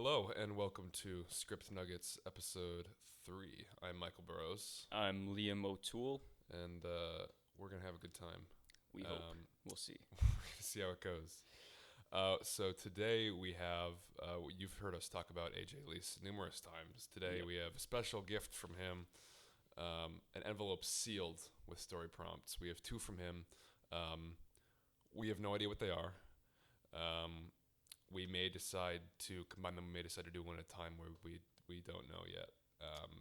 Hello and welcome to ScriptNuggets episode 3. I'm Michael Burrows, I'm Liam O'Toole. and we're going to have a good time. We hope. We'll see. See how it goes. So today we have, you've heard us talk about AJ Lease numerous times. Today Yep. we have a special gift from him, an envelope sealed with story prompts. We have two from him. We have no idea what they are. We may decide to combine them. We may decide to do one at a time where we don't know yet.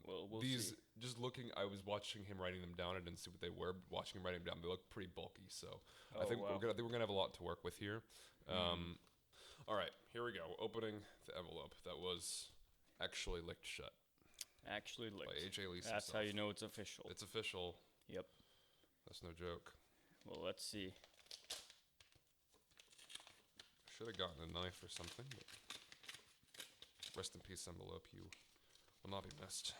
Well, we'll These see. just looking, I was watching him writing them down. I didn't see what they were. But watching him writing them down, they look pretty bulky. So I Oh, think wow. we're gonna have a lot to work with here. All right, here we go. Opening the envelope that was actually licked shut. Actually, By licked. AJ Lease That's himself. how you know it's official. It's official. Yep. That's no joke. Well, let's see. Should have gotten a knife or something. But rest in peace, envelope. You will not be missed.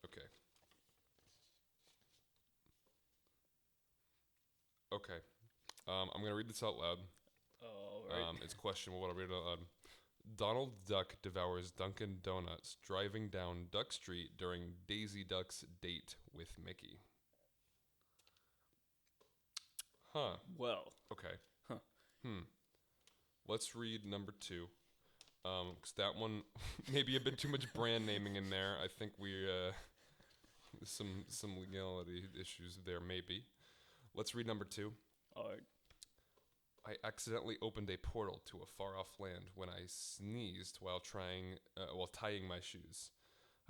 Okay. Okay. I'm going to read this out loud. All right. It's questionable, but I'll read it out loud. Donald Duck devours Dunkin' Donuts driving down Duck Street during Daisy Duck's date with Mickey. Huh. Well. Okay. Huh. Let's read number 2. 'Cause that one maybe a bit too much brand naming in there. I think we some legality issues there maybe. Let's read number 2. All right. I accidentally opened a portal to a far-off land when I sneezed while tying my shoes.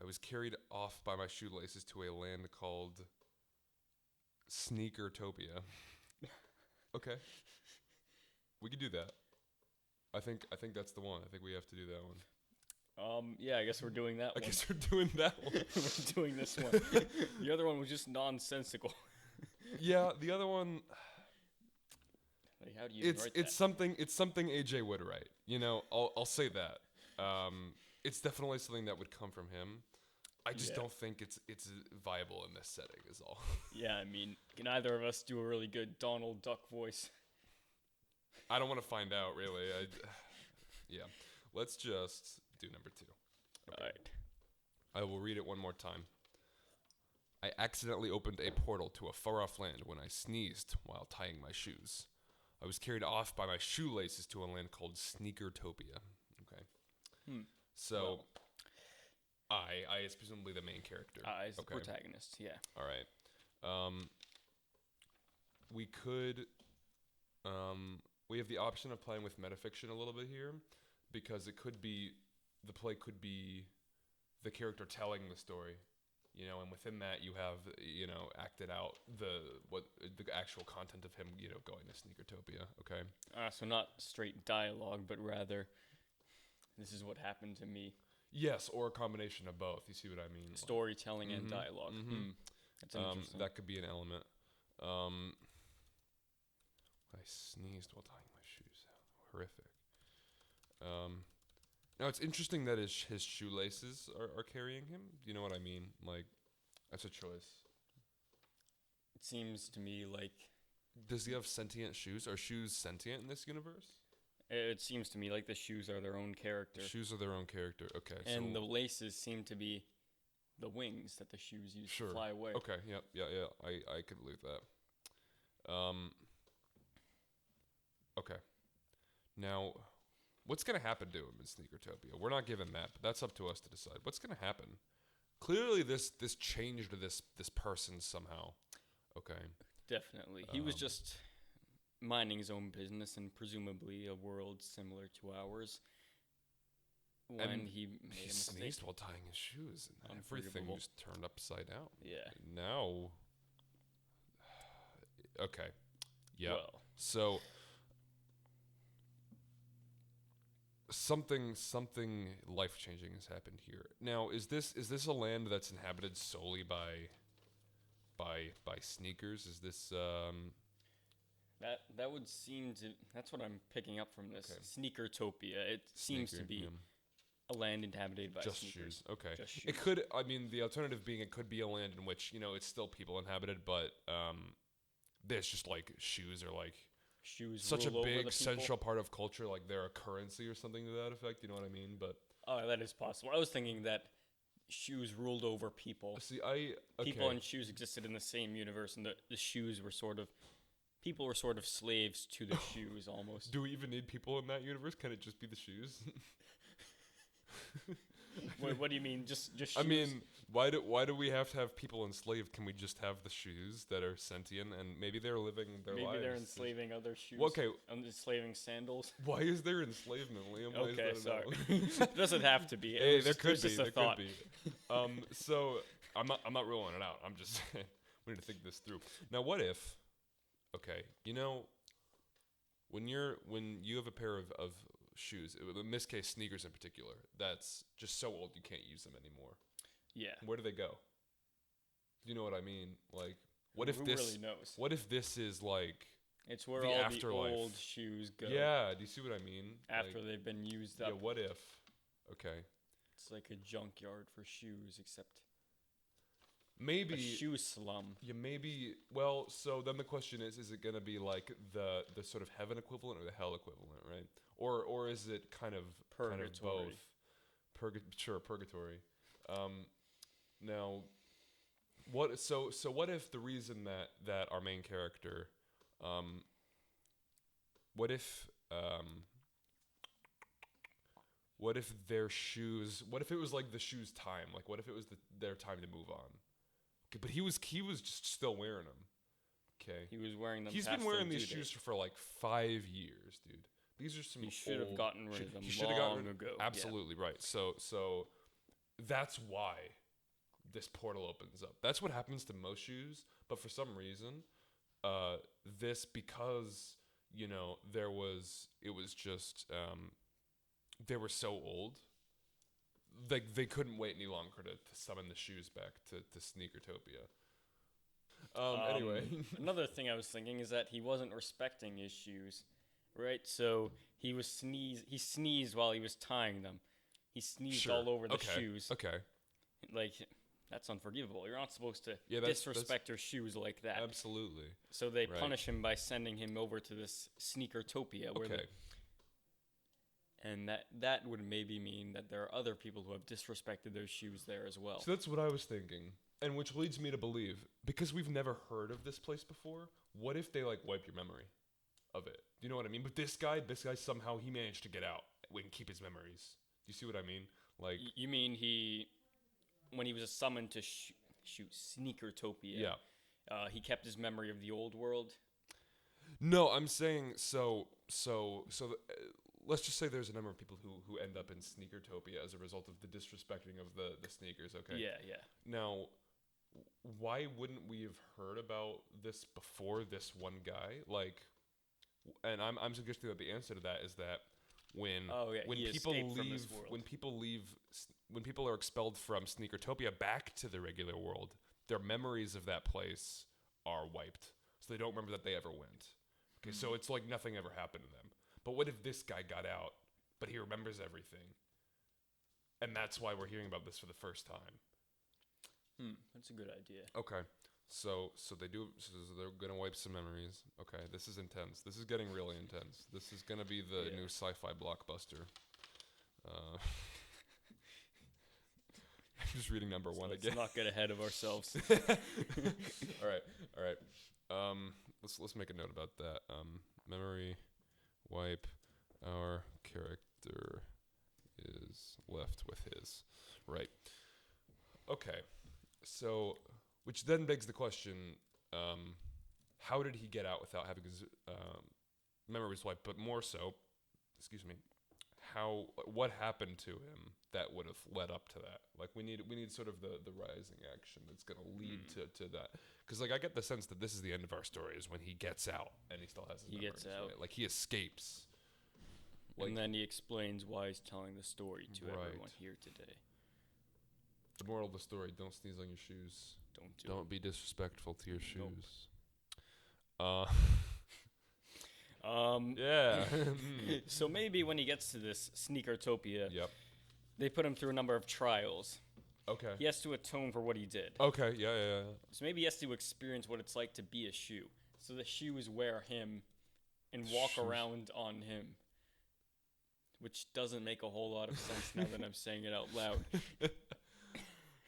I was carried off by my shoelaces to a land called Sneakertopia. Okay, we could do that. I think that's the one. I think we have to do that one. Yeah, I guess we're doing that I one. guess we're doing that one. We're doing this one. The other one was just nonsensical. Yeah, the other one. Like, how do you even write It's something AJ would write. You know, I'll say that. It's definitely something that would come from him. I just Yeah. don't think it's viable in this setting. Is all. Yeah, I mean, can either of us do a really good Donald Duck voice? I don't want to find out really. Yeah, let's just do number 2. All right. I will read it one more time. I accidentally opened a portal to a far-off land when I sneezed while tying my shoes. I was carried off by my shoelaces to a land called Sneakertopia. Okay. So, Well. I is presumably the main character. As the Okay. protagonist, yeah. All right. We could. We have the option of playing with metafiction a little bit here, because the play could be the character telling the story, and within that you have acted out the actual content of him going to Sneakertopia. Okay. So not straight dialogue, but rather, this is what happened to me. Yes, or a combination of both. You see what I mean? Storytelling and dialog That's interesting. That could be an element. I sneezed while tying my shoes. Horrific. Now it's interesting that his shoelaces are carrying him. Do you know what I mean? Like, that's a choice. It seems to me like Does he have sentient shoes? Are shoes sentient in this universe? it seems to me like the shoes are their own character, Shoes are their own character. Okay. and so the laces seem to be the wings that the shoes use sure. to fly away. Okay. Yep. Yeah. I could believe that. Okay. Now, what's gonna happen to him in Sneakertopia? We're not given that, but that's up to us to decide. What's gonna happen? Clearly, this changed this person somehow. Okay. Definitely, he was just minding his own business in presumably a world similar to ours. When And he made a he mistake. sneezed while tying his shoes, and everything Unforgivable. just turned upside down. Yeah. Now, okay. Yeah. Well. So something life changing has happened here. Now, is this a land that's inhabited solely by sneakers? Is this That would seem to. That's what I'm picking up from this Okay. Sneakertopia. It seems to Sneaker, be yeah. a land inhabited by just sneakers. shoes? Okay. Just shoes. It could. I mean, the alternative being it could be a land in which it's still people inhabited, but there's just like shoes are like shoes such a rule over the big people. central part of culture, like they're a currency or something to that effect. You know what I mean? But Oh, that is possible. I was thinking that shoes ruled over people. see, People and shoes existed in the same universe, and the shoes were people were sort of slaves to the shoes almost. Do we even need people in that universe? Can it just be the shoes? What do you mean? Just shoes? I mean, why do we have to have people enslaved? Can we just have the shoes that are sentient and maybe they're living their lives? Maybe they're enslaving other shoes. Well, okay. Enslaving sandals. Why is there enslavement, Liam? Why Okay, is that sorry. It doesn't have to be. Hey, there could be. Just a There thought. could be. So I'm not ruling it out. I'm just saying we need to think this through. Now, what if? Okay, when you have a pair of shoes, in this case sneakers in particular, that's just so old you can't use them anymore. Yeah. Where do they go? Do you know what I mean? Like, what if Who this? really knows? What if this is like? It's where the all afterlife? the old shoes go. Yeah. Do you see what I mean? After Like, they've been used yeah. up. What if? Okay. It's like a junkyard for shoes, except Maybe. a shoe slum. Yeah, maybe. Well, so then the question is it gonna be like the sort of heaven equivalent or the hell equivalent, right? Or is it kind of Purgatory. both? Sure, purgatory. Now, what? So what if the reason that our main character, what if their shoes? What if it was like the shoes' time? Like, what if it was their time to move on? Okay, but he was just still wearing them. Okay. He was wearing them. He's past been wearing their these due shoes date. for like 5 years, dude. These are some. He should have gotten rid of them He should have long gotten ago. Absolutely right. So that's why this portal opens up. That's what happens to most shoes, but for some reason, this because it was just they were so old. They couldn't wait any longer to summon the shoes back to Sneakertopia. Anyway. Another thing I was thinking is that he wasn't respecting his shoes, right? So he sneezed while he was tying them. He sneezed Sure. all over the Okay. shoes. Okay. Like, that's unforgivable. You're not supposed to Yeah, disrespect your shoes like that. Absolutely. So they Right. punish him by sending him over to this Sneakertopia, where Okay. and that would maybe mean that there are other people who have disrespected their shoes there as well. So that's what I was thinking. And which leads me to believe, because we've never heard of this place before, what if they like wipe your memory of it? Do you know what I mean? But this guy somehow he managed to get out and keep his memories. Do you see what I mean? Like, You mean when he was summoned to shoot Sneakertopia, yeah. He kept his memory of the old world? No, I'm saying let's just say there's a number of people who end up in Sneakertopia as a result of the disrespecting of the sneakers, okay? Yeah. Now, why wouldn't we have heard about this before this one guy? Like, and I'm suggesting that the answer to that is that when he people escaped from leave this world. when people are expelled from Sneakertopia back to the regular world, their memories of that place are wiped, so they don't remember that they ever went. Okay, so it's like nothing ever happened to them. But what if this guy got out, but he remembers everything, and that's why we're hearing about this for the first time? That's a good idea. Okay. So they're gonna wipe some memories. Okay, this is intense. This is getting really intense. This is gonna be the new sci-fi blockbuster. I'm just reading number one Let's again. not get ahead of ourselves. All right. Let's make a note about that. Memory wipe. Our character is left with his. Right. Okay. So, which then begs the question: how did he get out without having his memories wiped? But more so, what happened to him that would have led up to that? Like, we need sort of the rising action that's going to lead to that. Because like I get the sense that this is the end of our story is when he gets out and he still has his memories, gets out. right? Like he escapes. And then he explains why he's telling the story to everyone Right. here today. The moral of the story: don't sneeze on your shoes. Don't be disrespectful to your shoes. Yeah. So maybe when he gets to this Sneakertopia, Yep. they put him through a number of trials. Okay. He has to atone for what he did. Okay. Yeah. So maybe he has to experience what it's like to be a shoe. So the shoes wear him and walk Shoes. around on him. Which doesn't make a whole lot of sense now that I'm saying it out loud.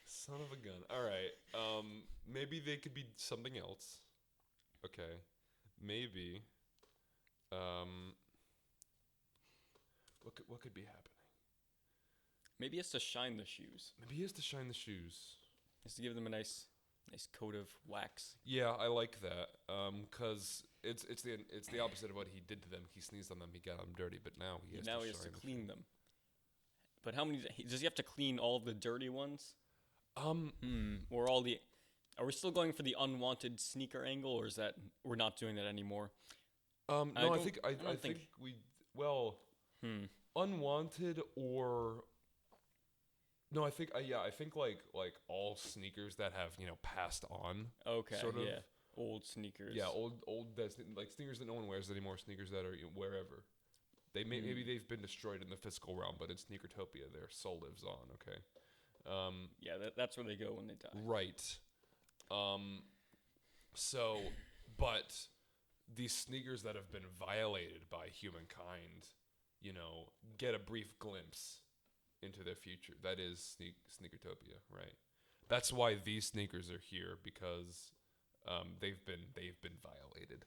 Son of a gun. All right. Maybe they could be something else. Okay. Maybe. What could be happening? Maybe it's to shine the shoes. Maybe he has to shine the shoes. Just to give them a nice coat of wax. Yeah, I like that. 'Cause it's the opposite of what he did to them. He sneezed on them. He got them dirty, but now he has Now to he has to shine the clean shoes. them. But how many does he have to clean? All the dirty ones? Or all the? Are we still going for the unwanted sneaker angle, or is that we're not doing that anymore? No, I don't- think I I don't think think- we unwanted or no, I think I think like all sneakers that have passed on. Okay, Sort of. yeah. Old sneakers. Yeah, old that's like sneakers that no one wears anymore. Sneakers that are wherever. Maybe they've been destroyed in the physical realm, but in Sneakertopia, their soul lives on. Okay. Yeah, that's where they go when they die. Right. So, but these sneakers that have been violated by humankind, get a brief glimpse into their future. That is Sneakertopia, right? That's why these sneakers are here because they've been violated,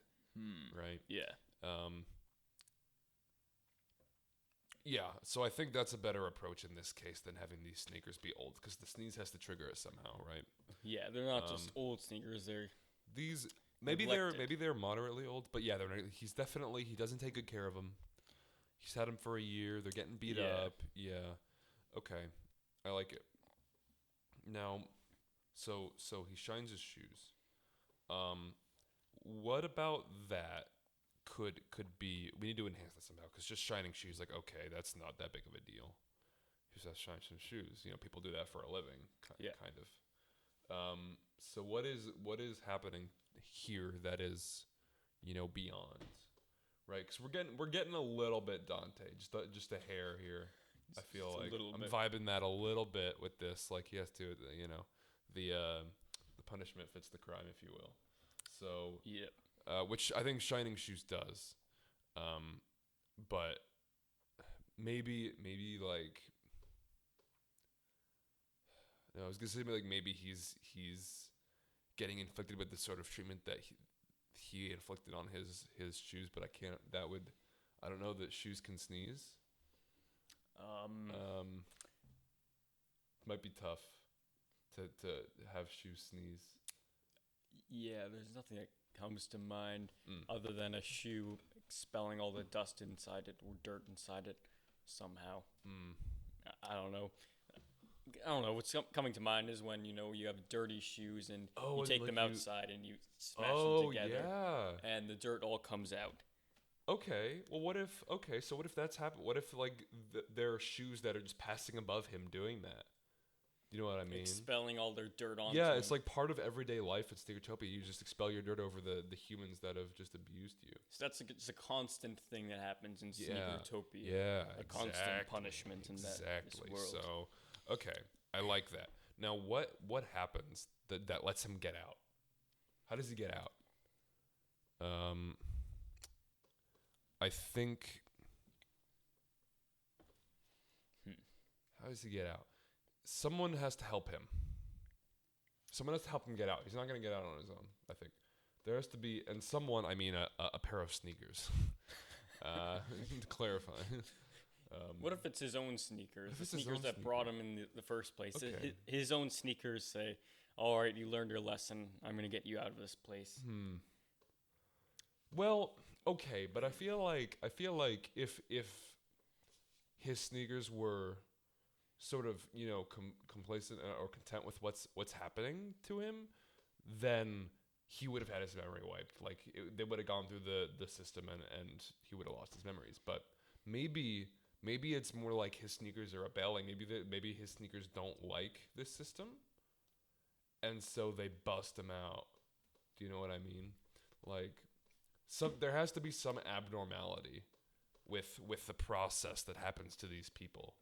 right? Yeah. Yeah, so I think that's a better approach in this case than having these sneakers be old, because the sneeze has to trigger it somehow, right? Yeah, they're not just old sneakers. They're These neglected. maybe they're moderately old, but yeah, he doesn't take good care of them. He's had them for a year. They're getting beat Yeah. up. Yeah, okay, I like it. Now, so he shines his shoes. What about that? Could be we need to enhance that somehow, because just shining shoes, like, okay, that's not that big of a deal. He just has to shine some shoes. People do that for a living. Yeah. Kind of. So what is happening here that is, beyond, right? Because we're getting a little bit Dante, just a hair here. I feel Just a like little I'm bit. vibing that a little bit with this. Like he has to, the punishment fits the crime, if you will. So. yeah. Which I think Shining Shoes does, but maybe like I was gonna say like maybe he's getting inflicted with the sort of treatment that he inflicted on his shoes, but I don't know that shoes can sneeze. Might be tough to have shoes sneeze. Yeah, there's nothing that comes to mind other than a shoe expelling all the dust inside it or dirt inside it somehow. I don't know. What's coming to mind is when you have dirty shoes and you and take like them outside and you smash them Oh together yeah. and the dirt all comes out. Okay. Well, what if that's happened? What if like there are shoes that are just passing above him doing that? You know what I mean? Expelling all their dirt onto Yeah, it's him. like part of everyday life at Sneakertopia. You just expel your dirt over the humans that have just abused you. So it's a constant thing that happens in Yeah. Sneakertopia. Yeah, A constant punishment in this world. So, okay, I like that. Now, what happens that lets him get out? How does he get out? I think. How does he get out? Someone has to help him. Someone has to help him get out. He's not going to get out on his own, I think. There has to be, and someone, I mean a pair of sneakers. To clarify. What if it's his own sneakers? if The it's his sneakers own that brought him in the first place. Okay. His own sneakers say, all right, you learned your lesson. I'm going to get you out of this place. Well, okay, but I feel like if his sneakers were sort of complacent or content with what's happening to him, then he would have had his memory wiped. Like they would have gone through the system and he would have lost his memories. But maybe it's more like his sneakers are rebelling. Maybe his sneakers don't like this system, and so they bust him out. Do you know what I mean? Like there has to be some abnormality with the process that happens to these people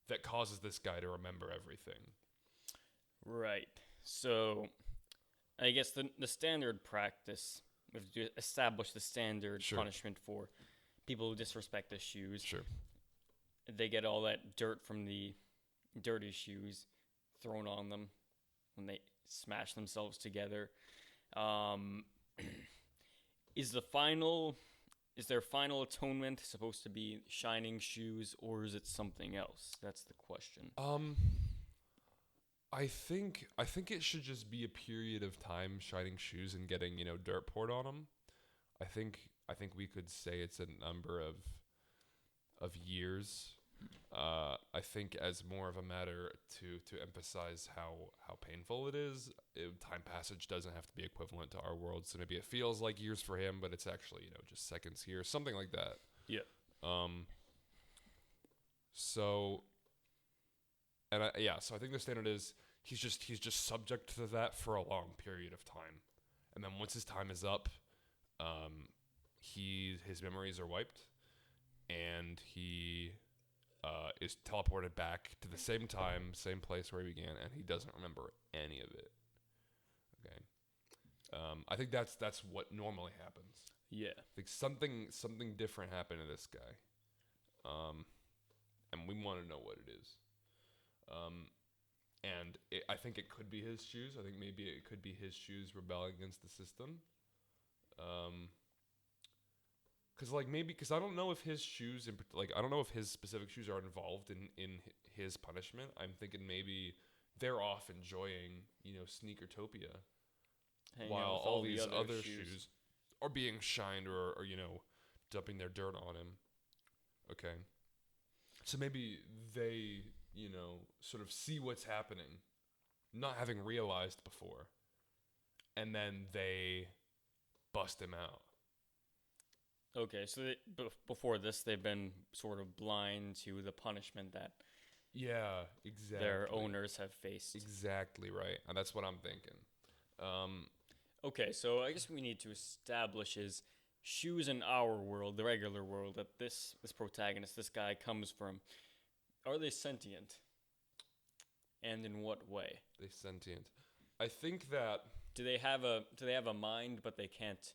that causes this guy to remember everything. Right. So, I guess the standard practice we have to establish the standard Sure. punishment for people who disrespect the shoes. Sure. They get all that dirt from the dirty shoes thrown on them when they smash themselves together. Um, is their final atonement supposed to be shining shoes, or is it something else? That's the question. I think it should just be a period of time shining shoes and getting, dirt poured on them. I think we could say it's a number of years. I think as more of a matter to emphasize how painful it is, time passage doesn't have to be equivalent to our world. So maybe it feels like years for him, but it's actually, just seconds here, something like that. Yeah. So so I think the standard is he's just subject to that for a long period of time, and then once his time is up, his memories are wiped, and he is teleported back to the same time, same place where he began, and he doesn't remember any of it. Okay. I think that's what normally happens. Yeah. I think something different happened to this guy, and we want to know what it is. And I think it could be his shoes. I think maybe it could be his shoes rebelling against the system. Because I don't know if his shoes, I don't know if his specific shoes are involved in his punishment. I'm thinking maybe they're off enjoying, Sneakertopia, while all these other shoes are being shined or dumping their dirt on him. Okay. So maybe they, sort of see what's happening, not having realized before, and then they bust him out. Okay, so before this, they've been sort of blind to the punishment that their owners have faced. Exactly right, and that's what I'm thinking. Okay, so I guess we need to establish his shoes in our world, the regular world that this protagonist, this guy, comes from. Are they sentient? And in what way? They sentient. I think that do they have a mind, but they can't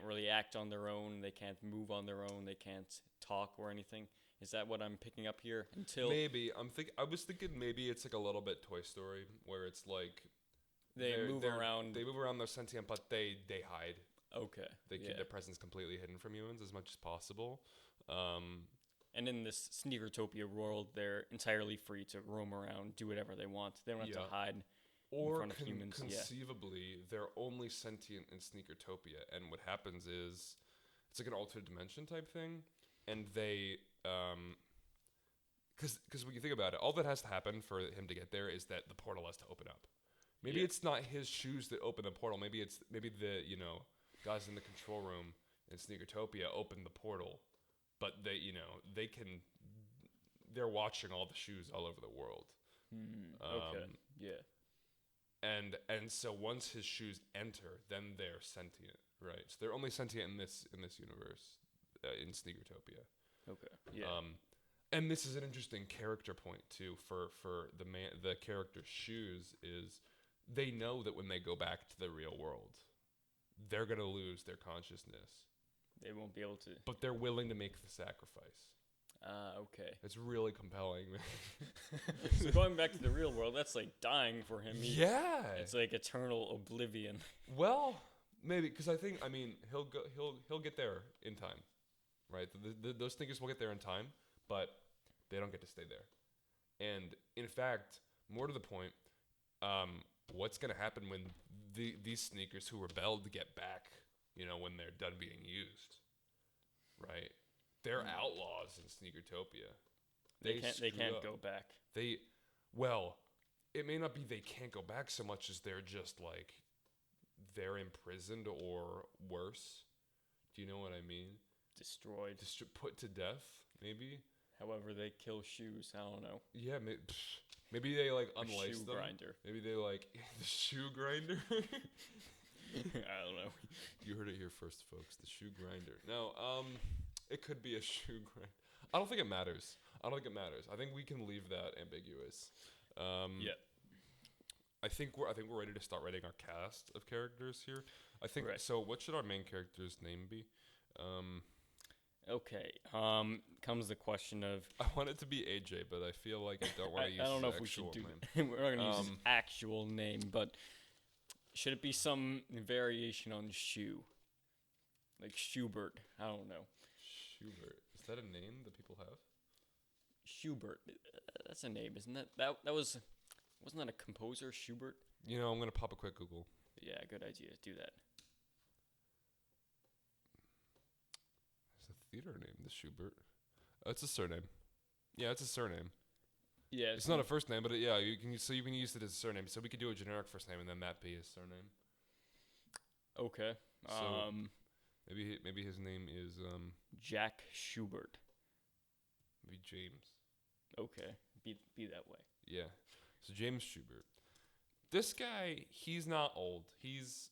really act on their own. They can't move on their own. They can't talk or anything. Is that what I'm picking up here? Maybe I was thinking maybe it's like a little bit Toy Story, where it's like they move around. They move around. They're sentient, but they hide. Okay. They keep their presence completely hidden from humans as much as possible. And in this Sneakertopia world, they're entirely free to roam around, do whatever they want. They don't have to hide in front of humans. Conceivably, they're only sentient in Sneakertopia, and what happens is it's like an alternate dimension type thing, and they because when you think about it, all that has to happen for him to get there is that the portal has to open up. Maybe it's not his shoes that open the portal. Maybe the guys in the control room in Sneakertopia open the portal, but they're watching all the shoes all over the world. Okay. Yeah. And so once his shoes enter, then they're sentient, right? So they're only sentient in this universe, in Sneakertopia. Okay. Yeah. And this is an interesting character point too for the character's shoes is they know that when they go back to the real world, they're gonna lose their consciousness. They won't be able to. But they're willing to make the sacrifice. Okay. It's really compelling. So going back to the real world, that's like dying for him. Yeah. It's like eternal oblivion. Well, maybe because he'll get there in time, right? Those thinkers will get there in time, but they don't get to stay there. And in fact, more to the point, what's gonna happen when these sneakers who rebelled get back? When they're done being used, right? They're outlaws in Sneakertopia. They can't go back. It may not be they can't go back so much as they're just like they're imprisoned or worse. Do you know what I mean? Destroyed. Put to death, maybe. However, they kill shoes. I don't know. Yeah, maybe they like unlace shoe them. Grinder. Maybe they like the shoe grinder. I don't know. You heard it here first, folks. The shoe grinder. No, it could be a shoe grinder. I don't think it matters. I think we can leave that ambiguous. Yeah. I think we're ready to start writing our cast of characters here. I think Right. so. What should our main character's name be? Okay. Comes the question of I want it to be AJ, but I feel like I don't want to use I don't know his if we should actual do. name. We're not gonna use his Um, actual name, but should it be some variation on shoe, like Schubert? I don't know. Schubert. Is that a name that people have? Schubert. That's a name, isn't it? Wasn't that a composer, Schubert? You know, I'm gonna pop a quick Google. Yeah, good idea. Do that. There's a theater name, the Schubert. It's a surname. Yeah, it's a surname. Yeah, It's not a first name, but yeah, you can use it as a surname. So we could do a generic first name and then that be his surname. Okay. So- Maybe his name is Jack Schubert. maybe James. Okay. Be that way. Yeah. So James Schubert. This guy, he's not old. He's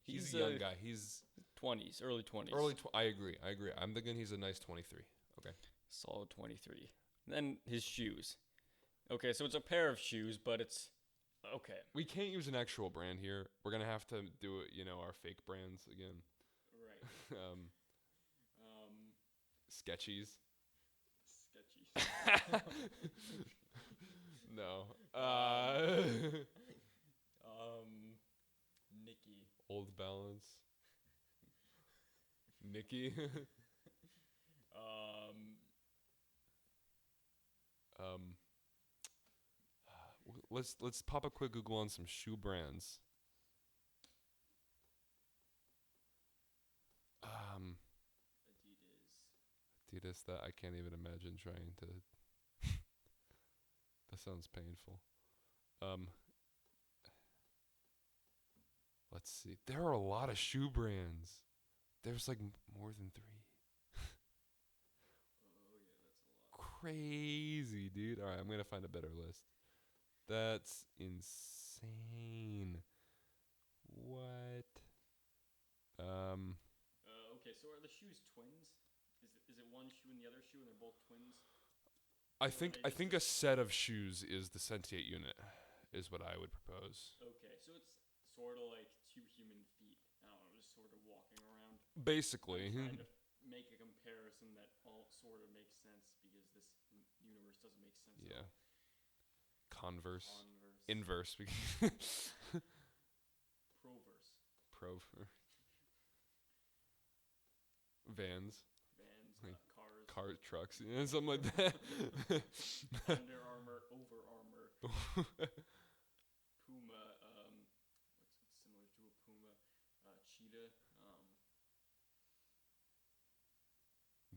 He's a young a- guy. He's 20s, early 20s. I agree. I'm thinking he's a nice 23. Okay. Solid 23. Then his shoes. Okay, so it's a pair of shoes, but it's okay. We can't use an actual brand here. We're gonna have to do it, our fake brands again. Right. Sketchies. Sketchy. No. Nikki. Old Balance. Nikki. Let's pop a quick Google on some shoe brands. Adidas. That I can't even imagine trying to. That sounds painful. Let's see. There are a lot of shoe brands. There's like more than 3. Crazy, dude. All right, I'm gonna find a better list. That's insane. What? Okay, so are the shoes twins? Is it one shoe and the other shoe, and they're both twins? I think a set of shoes is the sentiate unit, is what I would propose. Okay, so it's sort of like 2 human feet. I don't know, just sort of walking around. Basically. I'm trying to make a comparison that all sort of makes sense because this universe doesn't make sense. Yeah. At all. Converse. Converse. Inverse. Proverse. Prover. Vans. Vans. Cars. Car trucks. Something like that. Under Armour. Over Armour. Puma. What's similar to a Puma? Cheetah.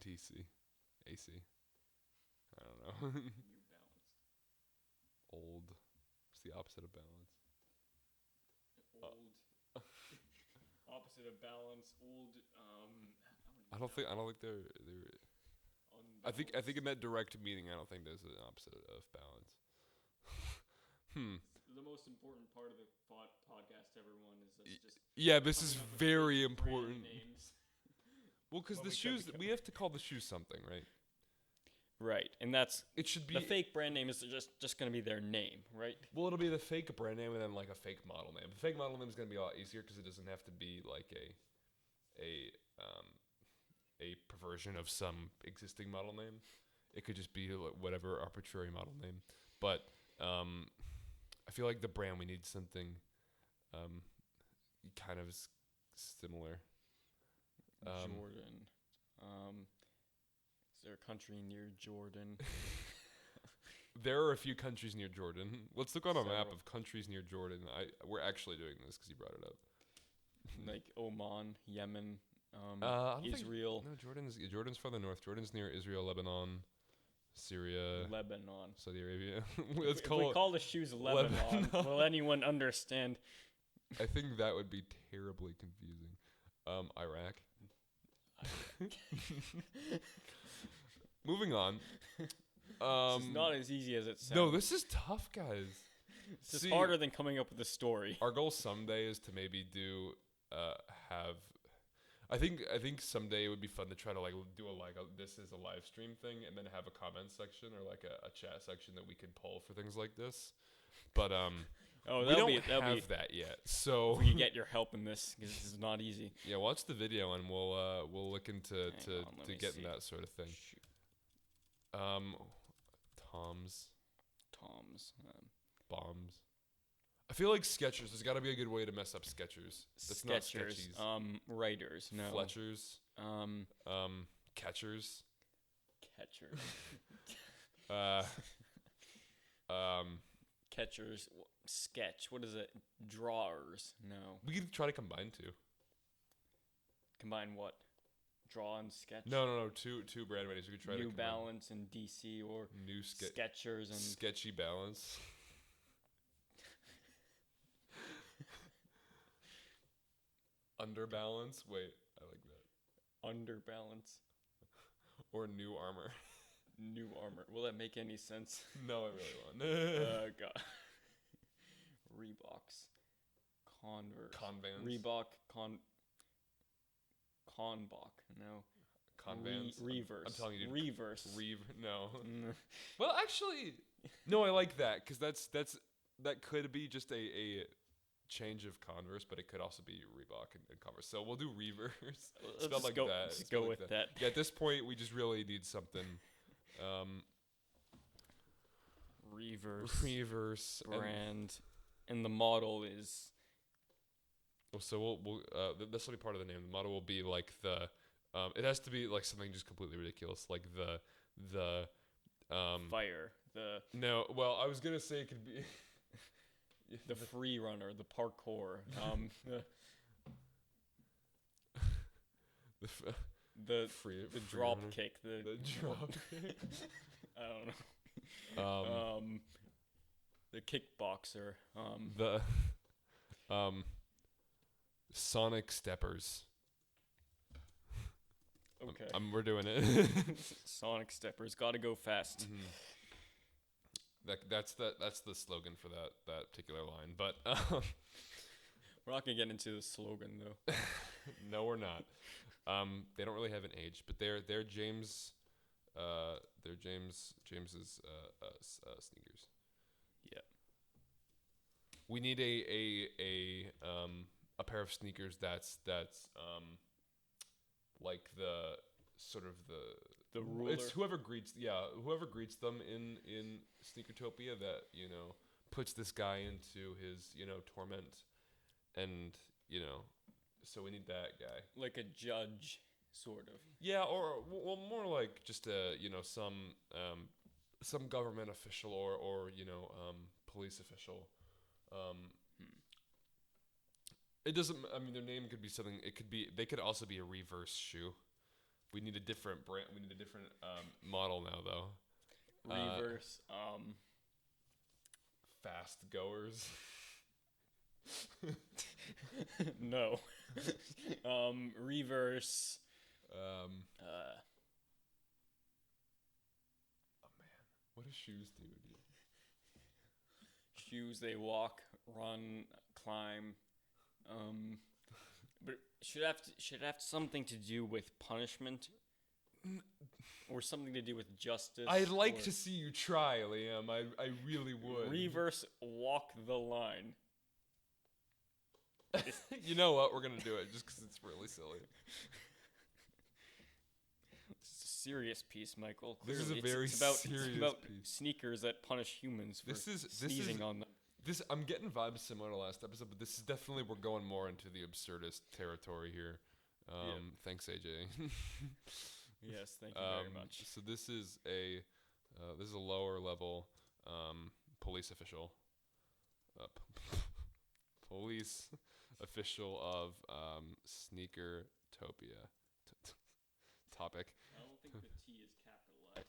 DC. AC. I don't know. New Balance. Old. What's the opposite of balance? Old. Opposite of balance. Old. I don't think they're. I think in that direct meaning, I don't think there's an opposite of balance. The most important part of the podcast, everyone, is just. Yeah, this is coming up with very fake brand important. names. Well, because Well, the we shoes, could- we have to call the shoes something, right? Right, and that's It should be. the fake brand name is just gonna be their name, right? Well, it'll be the fake brand name and then like a fake model name. The fake model name is gonna be a lot easier because it doesn't have to be like a perversion of some existing model name. It could just be whatever arbitrary model name. But I feel like the brand, we need something kind of similar. Jordan. Is there a country near Jordan? There are a few countries near Jordan. Let's look on a map Several. of countries near Jordan. We're actually doing this because you brought it up. Like Oman, Yemen, I don't think- Israel, No, Jordan's farther north. Jordan's near Israel, Lebanon, Syria, Lebanon. Saudi Arabia. If Let's we call it. call the shoes Lebanon, will anyone understand? I think that would be terribly confusing. Iraq. Moving on. It's not as easy as it sounds. No, this is tough, guys. It's just See, harder than coming up with a story. Our goal someday is to maybe do have. I think someday it would be fun to try to do this is a live stream thing and then have a comment section or like a chat section that we could poll for things like this. But Oh, we don't have that yet. So we get your help in this because this is not easy. Yeah, watch the video and we'll look into to getting that sort of thing. Shoot. Toms. Bombs. I feel like Skechers. There's got to be a good way to mess up Skechers. That's not Sketchies. Writers. No. Fletchers. Catchers. Catchers. Sketch. What is it? Drawers. No. We could try to combine two. Combine what? Draw and sketch? No. Two brand names. We could try New to Balance and DC or New Skechers and Sketchy Balance. Underbalance. Wait, I like that. Underbalance. Or New Armor. New Armor. Will that make any sense? No, I really won't. God. Reeboks. Converse. Convans. Reebok. Conbok. No. Convans. Reverse. I'm telling you, dude. Reverse. No. Well, actually, no. I like that because that could be just a change of Converse, but it could also be Reebok and Converse. So we'll do Reverse. Let's like go, that. Let's go with that. Yeah, at this point, we just really need something. Reverse brand, and the model is. So we'll this will be part of the name. The model will be like the. It has to be like something just completely ridiculous, like the fire. No, well, I was gonna say it could be the free runner, the parkour. The drop kick. The drop kick. I don't know. The kickboxer. The Sonic Steppers. Okay. We're doing it. Sonic Steppers. Gotta go fast. Mm-hmm. That's the slogan for that particular line. But we're not gonna get into the slogan though. No, we're not. They don't really have an age, but they're James's sneakers. Yeah. We need a pair of sneakers that's like the sort of the ruler. It's whoever greets them in Sneakertopia that puts this guy into his torment, and so we need that guy, like a judge, sort of. Yeah, or well, more like just some government official or police official. It doesn't. I mean, their name could be something. It could be. They could also be a reverse shoe. We need a different brand. We need a different model now, though. Reverse. Fast goers. No. Reverse. Oh man, what do shoes do? Shoes. They walk, run, climb. But should it have something to do with punishment, or something to do with justice? I'd like to see you try, Liam. I really would. Reverse walk the line. You know what? We're gonna do it just because it's really silly. It's a serious piece, Michael. Clearly. This is a very serious piece. Sneakers that punish humans for sneezing on them. I'm getting vibes similar to last episode, but this is definitely, we're going more into the absurdist territory here. Thanks, AJ. Yes, thank you very much. So this is a lower level police official. Police official of Sneakertopia topic. I don't think the T is capitalized.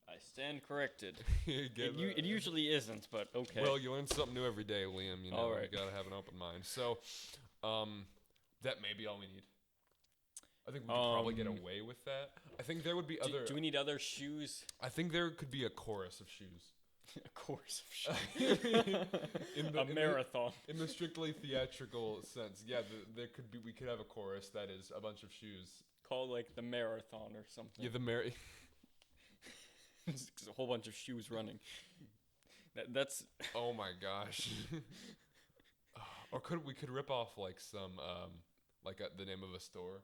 I stand corrected. It usually isn't, but okay. Well, you learn something new every day, Liam. All right. You gotta have an open mind. So, that may be all we need. I think we could probably get away with that. I think there would be other. Do we need other shoes? I think there could be a chorus of shoes. A chorus of shoes. A marathon. In the strictly theatrical sense, yeah, there could be. We could have a chorus that is a bunch of shoes. Called like the marathon or something. Yeah, It's a whole bunch of shoes running. That's Oh my gosh. Or we could rip off like some the name of a store,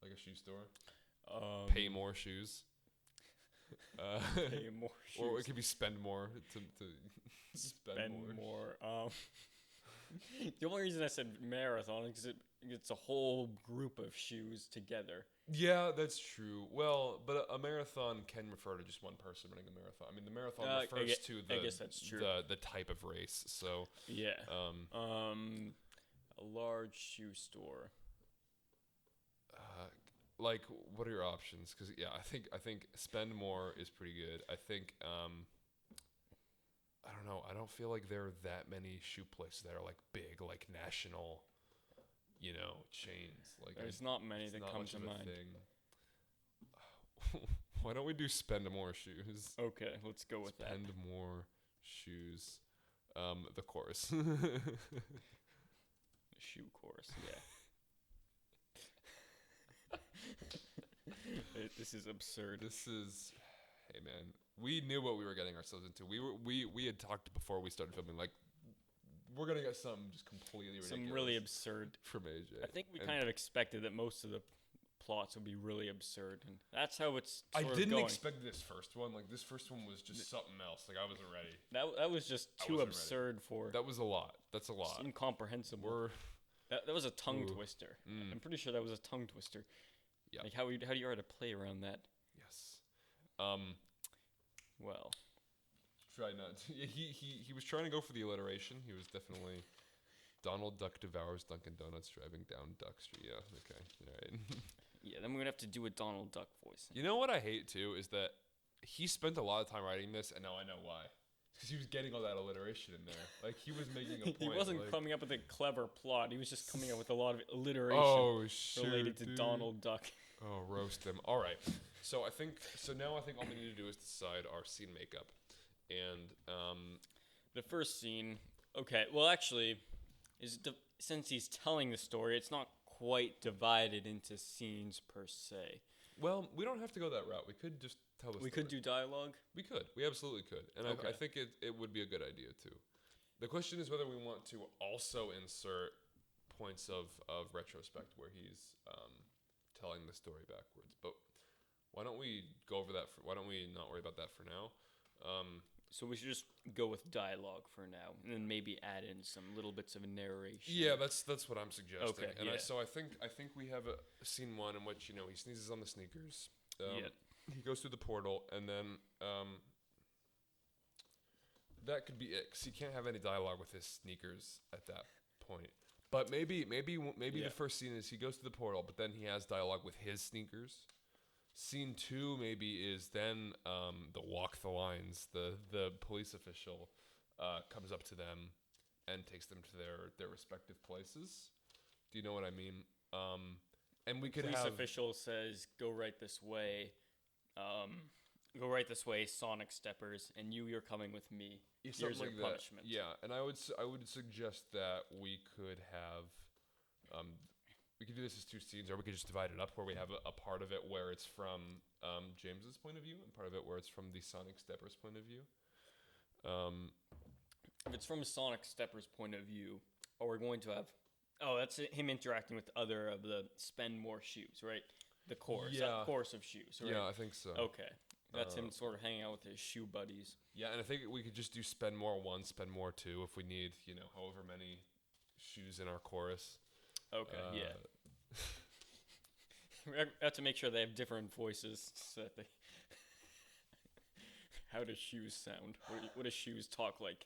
like a shoe store. Pay more shoes. pay more shoes. Or it could be spend more to spend more. The only reason I said marathon is it's a whole group of shoes together. Yeah, that's true. Well, but a marathon can refer to just one person running a marathon. I mean, the marathon refers to I guess that's true. the type of race. So yeah. A large shoe store. Like, what are your options? Because yeah, I think spend more is pretty good. I think I don't know. I don't feel like there are that many shoe places that are like big, like national, chains. Like there's not many that come to mind. Why don't we do spend more shoes? Okay, let's go with that. Spend more shoes. The course. Shoe course, yeah. This is absurd. Hey man, we knew what we were getting ourselves into. We had talked before we started filming, like, we're gonna get something just completely ridiculous. Some really absurd from AJ. I think we kind of expected that most of the plots would be really absurd, and that's how it's. I didn't going. expect this first one. Like, this first one was just something else. Like, I wasn't ready. That was just too absurd for. That was a lot. That's a lot. Incomprehensible. That was a tongue twister. I'm pretty sure that was a tongue twister. Yeah. Like, how do you write a play around that? Yes. Well. Try not to. He was trying to go for the alliteration. He was definitely Donald Duck devours Dunkin' Donuts driving down Duck Street. Yeah. Okay. All right. Yeah. Then we're gonna have to do a Donald Duck voice. You know what I hate too is that he spent a lot of time writing this, and now I know why. Because he was getting all that alliteration in there. Like, he was making a point. He wasn't coming up with a clever plot. He was just coming up with a lot of alliteration related to Donald Duck. Oh, roast him. All right. So now I think all we need to do is decide our scene makeup. And the first scene, okay, well, actually, since he's telling the story, it's not quite divided into scenes per se. Well, we don't have to go that route. We could just tell the story. We could do dialogue? We could. We absolutely could. And okay. I think it would be a good idea, too. The question is whether we want to also insert points of retrospect where he's telling the story backwards. But why don't we go over that? Why don't we not worry about that for now? So we should just go with dialogue for now, and then maybe add in some little bits of a narration. Yeah, that's what I'm suggesting. Okay, and I think we have a scene one in which he sneezes on the sneakers. He goes through the portal, and then that could be it, 'cause he can't have any dialogue with his sneakers at that point. But maybe the first scene is he goes through the portal, but then he has dialogue with his sneakers. Scene 2 maybe is then the walk the lines. The police official comes up to them and takes them to their respective places. Do you know what I mean? And we could police official says, "Go right this way. Go right this way, Sonic Steppers, and you're coming with me. Here's your punishment." Yeah, and I would suggest that we could have. We could do this as two scenes, or we could just divide it up where we have a part of it where it's from James's point of view and part of it where it's from the Sonic Steppers' point of view. If it's from Sonic Steppers' point of view, we're going to have... Oh, that's him interacting with other of the spend more shoes, right? The course. Yeah. That course of shoes, right? Yeah, I think so. Okay. That's him sort of hanging out with his shoe buddies. Yeah, and I think we could just do spend more 1, spend more 2 if we need, however many shoes in our chorus. Okay, yeah. We have to make sure they have different voices so that they... How do shoes sound? What do shoes talk like?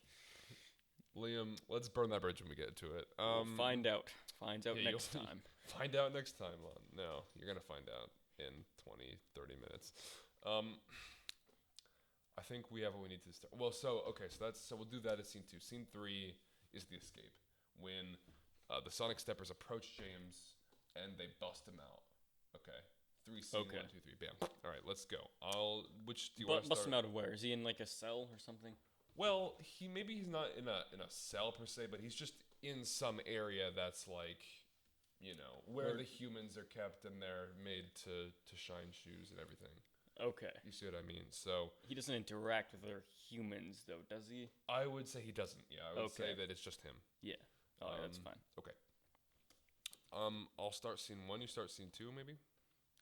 Liam, let's burn that bridge when we get to it. We'll find out. Find out next time. Find out next time. No, you're going to find out in 20, 30 minutes. I think we have what we need to start. Well, so we'll do that as scene 2. Scene 3 is the escape. When the Sonic Steppers approach James and they bust him out. Okay. 3 scene 1, 2, 3. Bam. All right, let's go. Which do you want to start? Bust him out of where? Is he in like a cell or something? Well, maybe he's not in a cell per se, but he's just in some area that's like, where the humans are kept and they're made to shine shoes and everything. Okay. You see what I mean? So He doesn't interact with other humans, though, does he? I would say he doesn't. Yeah, I would say Okay. that it's just him. Yeah. Oh, yeah, that's fine. Okay. I'll start scene 1. You start scene 2, maybe.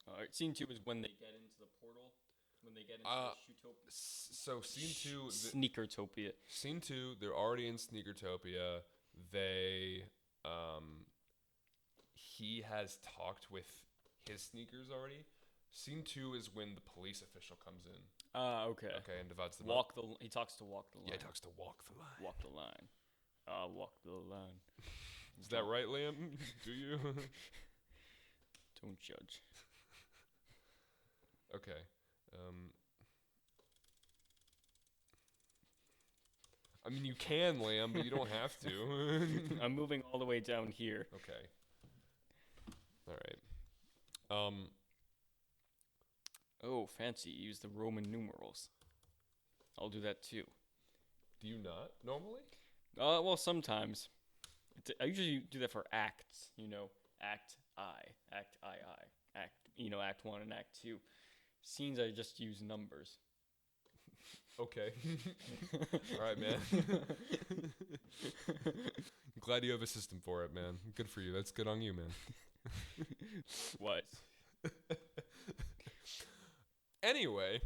All right. Scene 2 is when they get into the portal. When they get into the Shootopia. So scene 2, Sneakertopia. Scene 2, they're already in Sneakertopia. They, he has talked with his sneakers already. Scene 2 is when the police official comes in. Okay. Okay, and divides them up. He talks to walk the line. Yeah, he talks to walk the line. Walk the line. Walk the line. Is that right, Liam? Do you? Don't judge. Okay. I mean, you can, Liam, but you don't have to. I'm moving all the way down here. Okay. All right. Oh, fancy. Use the Roman numerals. I'll do that too. Do you not normally? Well, sometimes. I usually do that for acts, act I, act 1 and act 2. Scenes, I just use numbers. Okay. All right, man. Glad you have a system for it, man. Good for you. That's good on you, man. What? Anyway,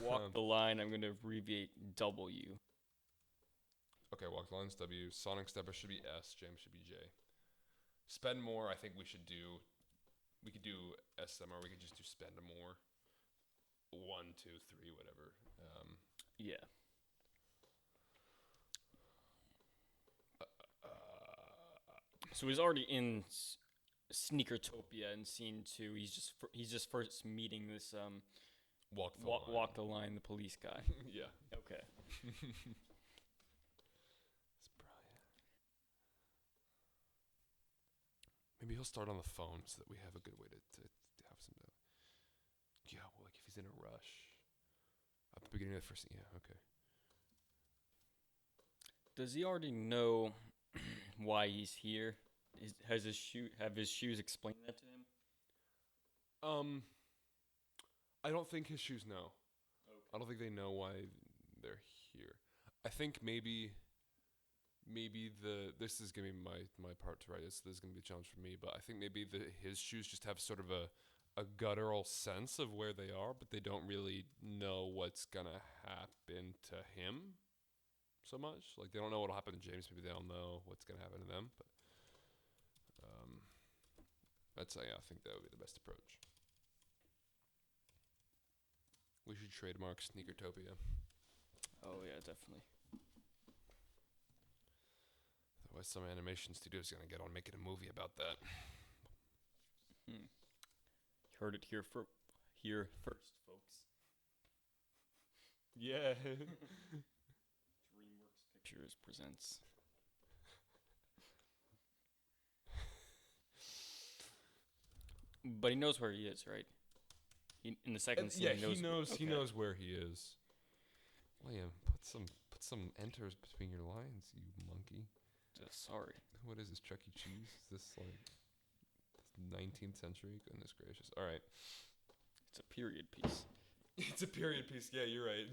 Walk the line, I'm going to abbreviate W. Okay, walk the line's W. Sonic Stepper should be S. James should be J. Spend more, I think we could do SM, or we could just do spend more. 1, 2, 3, whatever. Yeah. So he's already in Sneakertopia in scene 2. He's just first meeting this walk the line, the police guy. Yeah. Okay. It's brilliant. Maybe he'll start on the phone so that we have a good way to have some. Yeah, well, like if he's in a rush at the beginning of the first scene. Yeah, okay. Does he already know why he's here? Have his shoes explained that to him? I don't think his shoes know. Okay. I don't think they know why they're here. I think maybe this is gonna be my part to write this. This is gonna be a challenge for me, but I think maybe his shoes just have sort of a guttural sense of where they are, but they don't really know what's gonna happen to him so much. Like they don't know what'll happen to James. Maybe they'll know what's gonna happen to them. But I think that would be the best approach. We should trademark Sneakertopia. Oh yeah, definitely. Otherwise, some animation studio is gonna get on making a movie about that. Heard it here first, folks. Yeah. DreamWorks Pictures presents. But he knows where he is, right? In the second scene, he knows where he is. Liam, put some enters between your lines, you monkey. Sorry. What is this, Chuck E. Cheese? Is this like 19th century? Goodness gracious. All right. It's a period piece. It's a period piece. Yeah, you're right.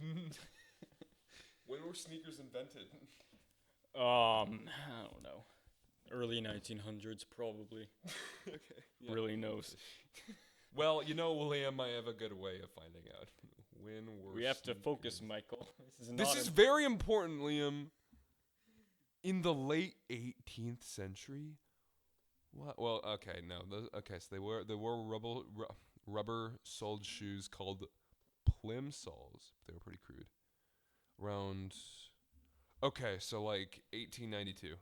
When were sneakers invented? I don't know. Early 1900s, probably. Okay. Yeah. Really knows. Well, Liam, I have a good way of finding out. When were We have to sneakers- focus, Michael. This is very important, Liam. In the late 18th century? What? Well, okay, no. So they wore rubber-soled shoes called plimsolls. They were pretty crude. Okay, so like 1892.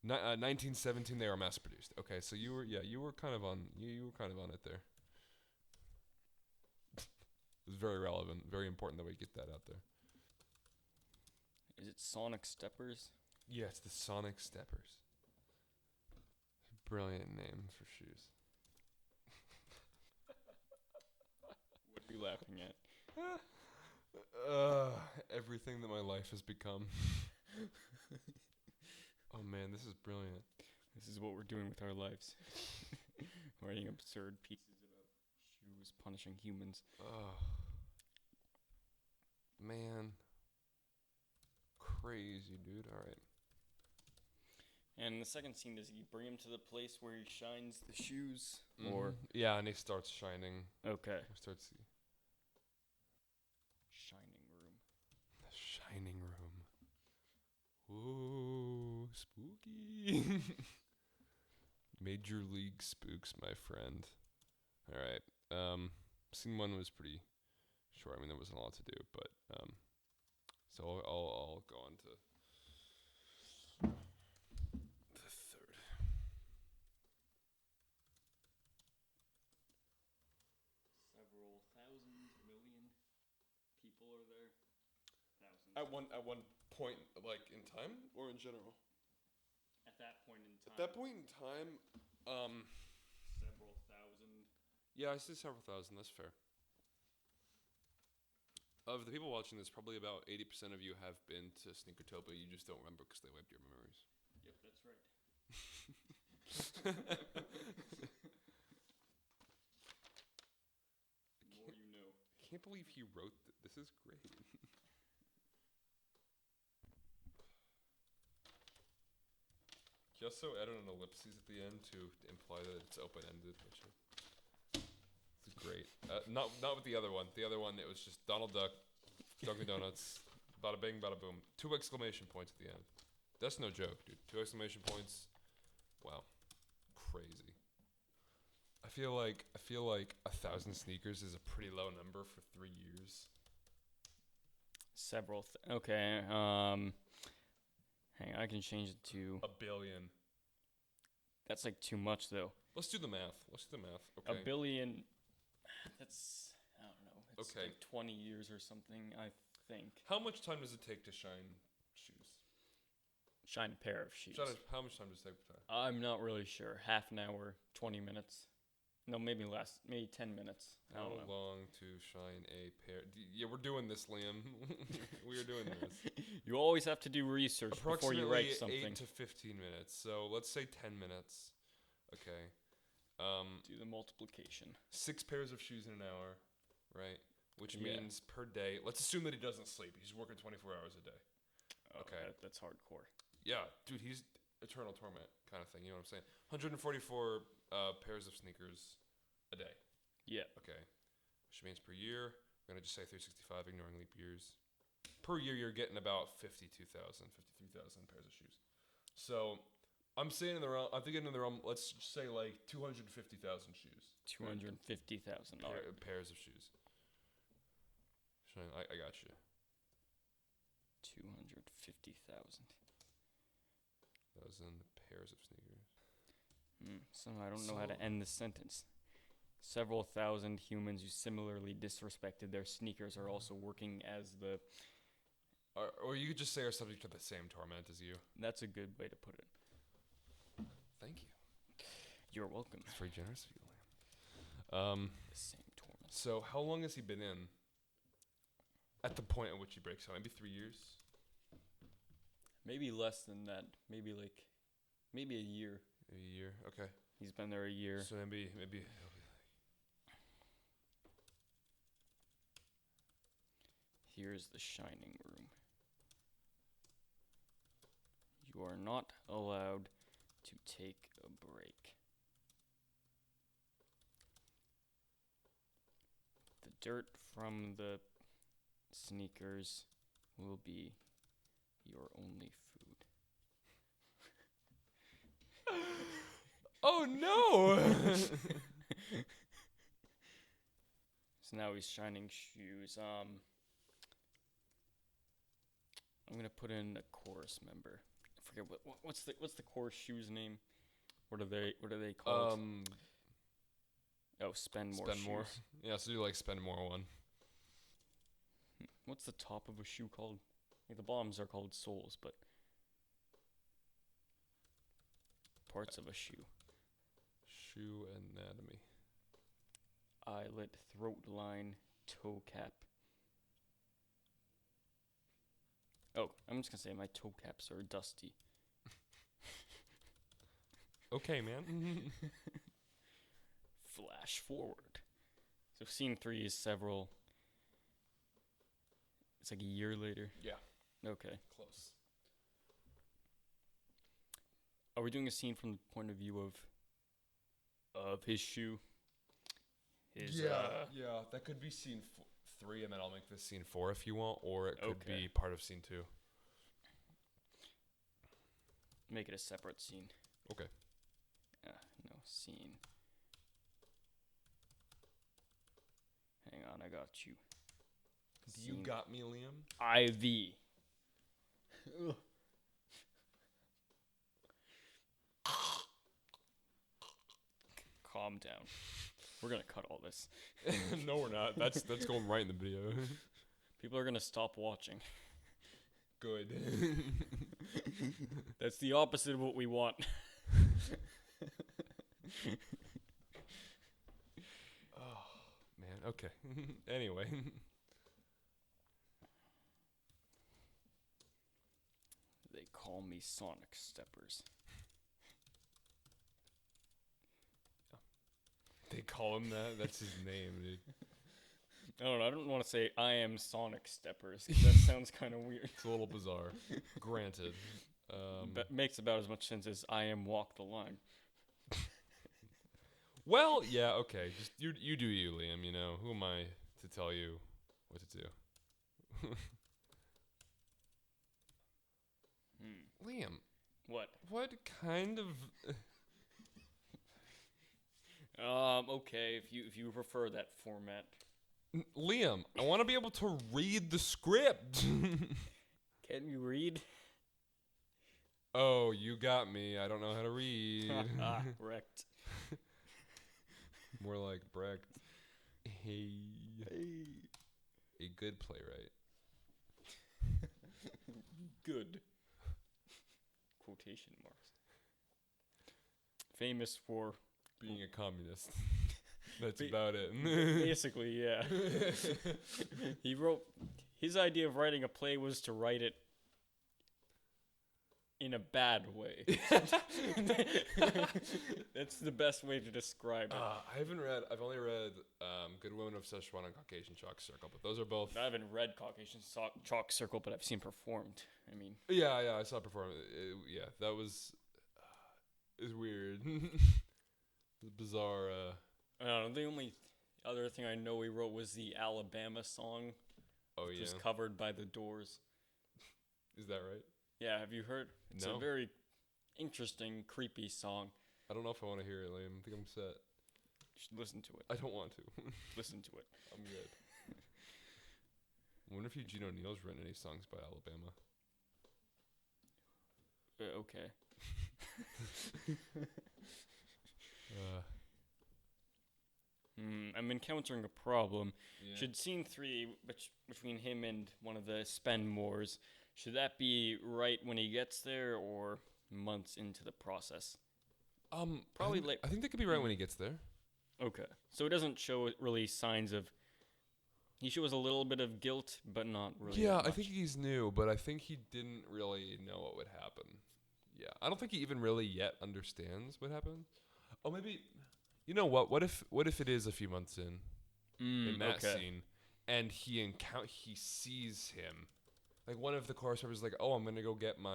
1917 they were mass produced. Okay, so you were kind of on it there. It was very relevant, very important that we get that out there. Is it Sonic Steppers? Yeah, it's the Sonic Steppers. Brilliant name for shoes. What are you laughing at? Everything that my life has become. Oh man, this is brilliant. This is what we're doing with our lives. Writing absurd pieces about who's punishing humans. Oh, man. Crazy, dude. All right. And the second scene is you bring him to the place where he shines the shoes, or yeah, and he starts shining. okay, He starts shining room. the shining room. Ooh, spooky. Major League Spooks, my friend. All right. Scene 1 was pretty short. I mean, there wasn't a lot to do, but so I'll go on to the third. Several thousand million people are there. Thousands. At one point, like in time or in general? At that point in time. At that point in time, Several thousand. yeah, I see several thousand. That's fair. Of the people watching this, probably about 80% of you have been to Sneakertopia. You just don't remember because they wiped your memories. Yep, that's right. The more you know. I can't believe he wrote this is great. He also added an ellipses at the end to imply that it's open-ended, which is great. Not with the other one. The other one, it was just Donald Duck, Dunkin' Donuts, bada bing, bada boom. 2 exclamation points at the end. That's no joke, dude. 2 exclamation points. Wow, crazy. I feel like 1,000 sneakers is a pretty low number for 3 years. Several. Okay. Hang on, I can change it to. 1 billion. That's like too much though. Let's do the math. Okay. 1 billion. That's, I don't know. It's Okay. like 20 years or something, I think. How much time does it take to shine shoes? Shine a pair of shoes. How much time does it take to shine? I'm not really sure. Half an hour, 20 minutes. No, maybe less. Maybe 10 minutes. I How don't know. long to shine a pair? Yeah, we're doing this, Liam. We are doing this. You always have to do research before you write something. 8 to 15 minutes. So let's say 10 minutes. Okay. Do the multiplication. 6 pairs of shoes in an hour, right? Which Yeah. means per day. Let's assume that he doesn't sleep. He's working 24 hours a day. Oh, Okay. That's hardcore. Yeah, dude, he's eternal torment kind of thing. You know what I'm saying? 144 pairs of sneakers a day. Yeah. Okay. Which means per year, we're going to just say 365, ignoring leap years. Per year, you're getting about 53,000 pairs of shoes. So I'm saying in the realm, I'm thinking in the realm, let's just say like 250,000 shoes. 250,000. Pairs of shoes. I got you. 250,000. Pairs of sneakers. Somehow I don't know how to end this sentence. Several thousand humans who similarly disrespected their sneakers are also working as the. Or you could just say are subject to the same torment as you. That's a good way to put it. Thank you. You're welcome. That's very generous of you, Liam. The same torment. So how long has he been in? At the point at which he breaks out, maybe 3 years. Maybe less than that. Maybe a year. A year, okay. He's been there a year. So maybe. Here's the shining room. You are not allowed to take a break. The dirt from the sneakers will be your only food. Oh no! So now he's shining shoes. I'm gonna put in a chorus member. I forget what's the chorus shoes name? What are they called? Spend more. Spend more. Shoes. Yeah, so do like spend more one. What's the top of a shoe called? Like the bottoms are called soles, but parts of a shoe. Shoe anatomy. Eyelet, throat line, toe cap. Oh, I'm just gonna say my toe caps are dusty. Okay, man. Flash forward. So scene 3 is several. It's like a year later. Yeah. Okay. Close. Are we doing a scene from the point of view of his shoe? Yeah. That could be scene 3, and then I'll make this scene 4 if you want, or it could be part of scene 2. Make it a separate scene. Okay. No, scene. Hang on, I got you. You got me, Liam? IV. Calm down. We're gonna cut all this. No, we're not. That's going right in the video. People are gonna stop watching. Good. That's the opposite of what we want. Oh, man. Okay. Anyway. They call me Sonic Steppers. They call him that? That's his name, dude. I don't know. I don't want to say I am Sonic Steppers. 'Cause that sounds kind of weird. It's a little bizarre. Granted. But makes about as much sense as I am Walk the Line. Well, yeah, okay. Just you do you, Liam. You know, who am I to tell you what to do? Liam, What? what kind of? Okay. If you prefer that format. Liam, I want to be able to read the script. Can you read? Oh, you got me. I don't know how to read. Wrecked. More like Brecht. Hey. A good playwright. Good. Quotation marks. Famous for Being a communist. That's about it. basically, yeah. He wrote his idea of writing a play was to write it in a bad way. That's the best way to describe it. I've only read Good Women of Szechuan and Caucasian Chalk Circle, but those are both. I haven't read Caucasian Chalk Circle, but I've seen performed. I mean, Yeah, I saw it perform. Yeah, that was. It's weird. It's bizarre. I don't know. The only other thing I know he wrote was the Alabama song, which was covered by The Doors. Is that right? Yeah, have you heard? It's No. a very interesting, creepy song. I don't know if I want to hear it, Liam. I think I'm set. You should listen to it. I don't want to. Listen to it. I'm good. I wonder if Eugene O'Neill's written any songs by Alabama. Okay. I'm encountering a problem. Yeah. Should scene 3 between him and one of the Spenmores, should that be right when he gets there or months into the process? Probably I think that could be right when he gets there. Okay. So it doesn't show really signs of. He shows a little bit of guilt, but not really. Yeah, that I much. think he's new, but I think he didn't really know what would happen. Yeah, I don't think he even really yet understands what happened. Oh, maybe. You know what? What if it is a few months in that scene, and he sees him, like one of the chorus members is like, oh, I'm gonna go get I'm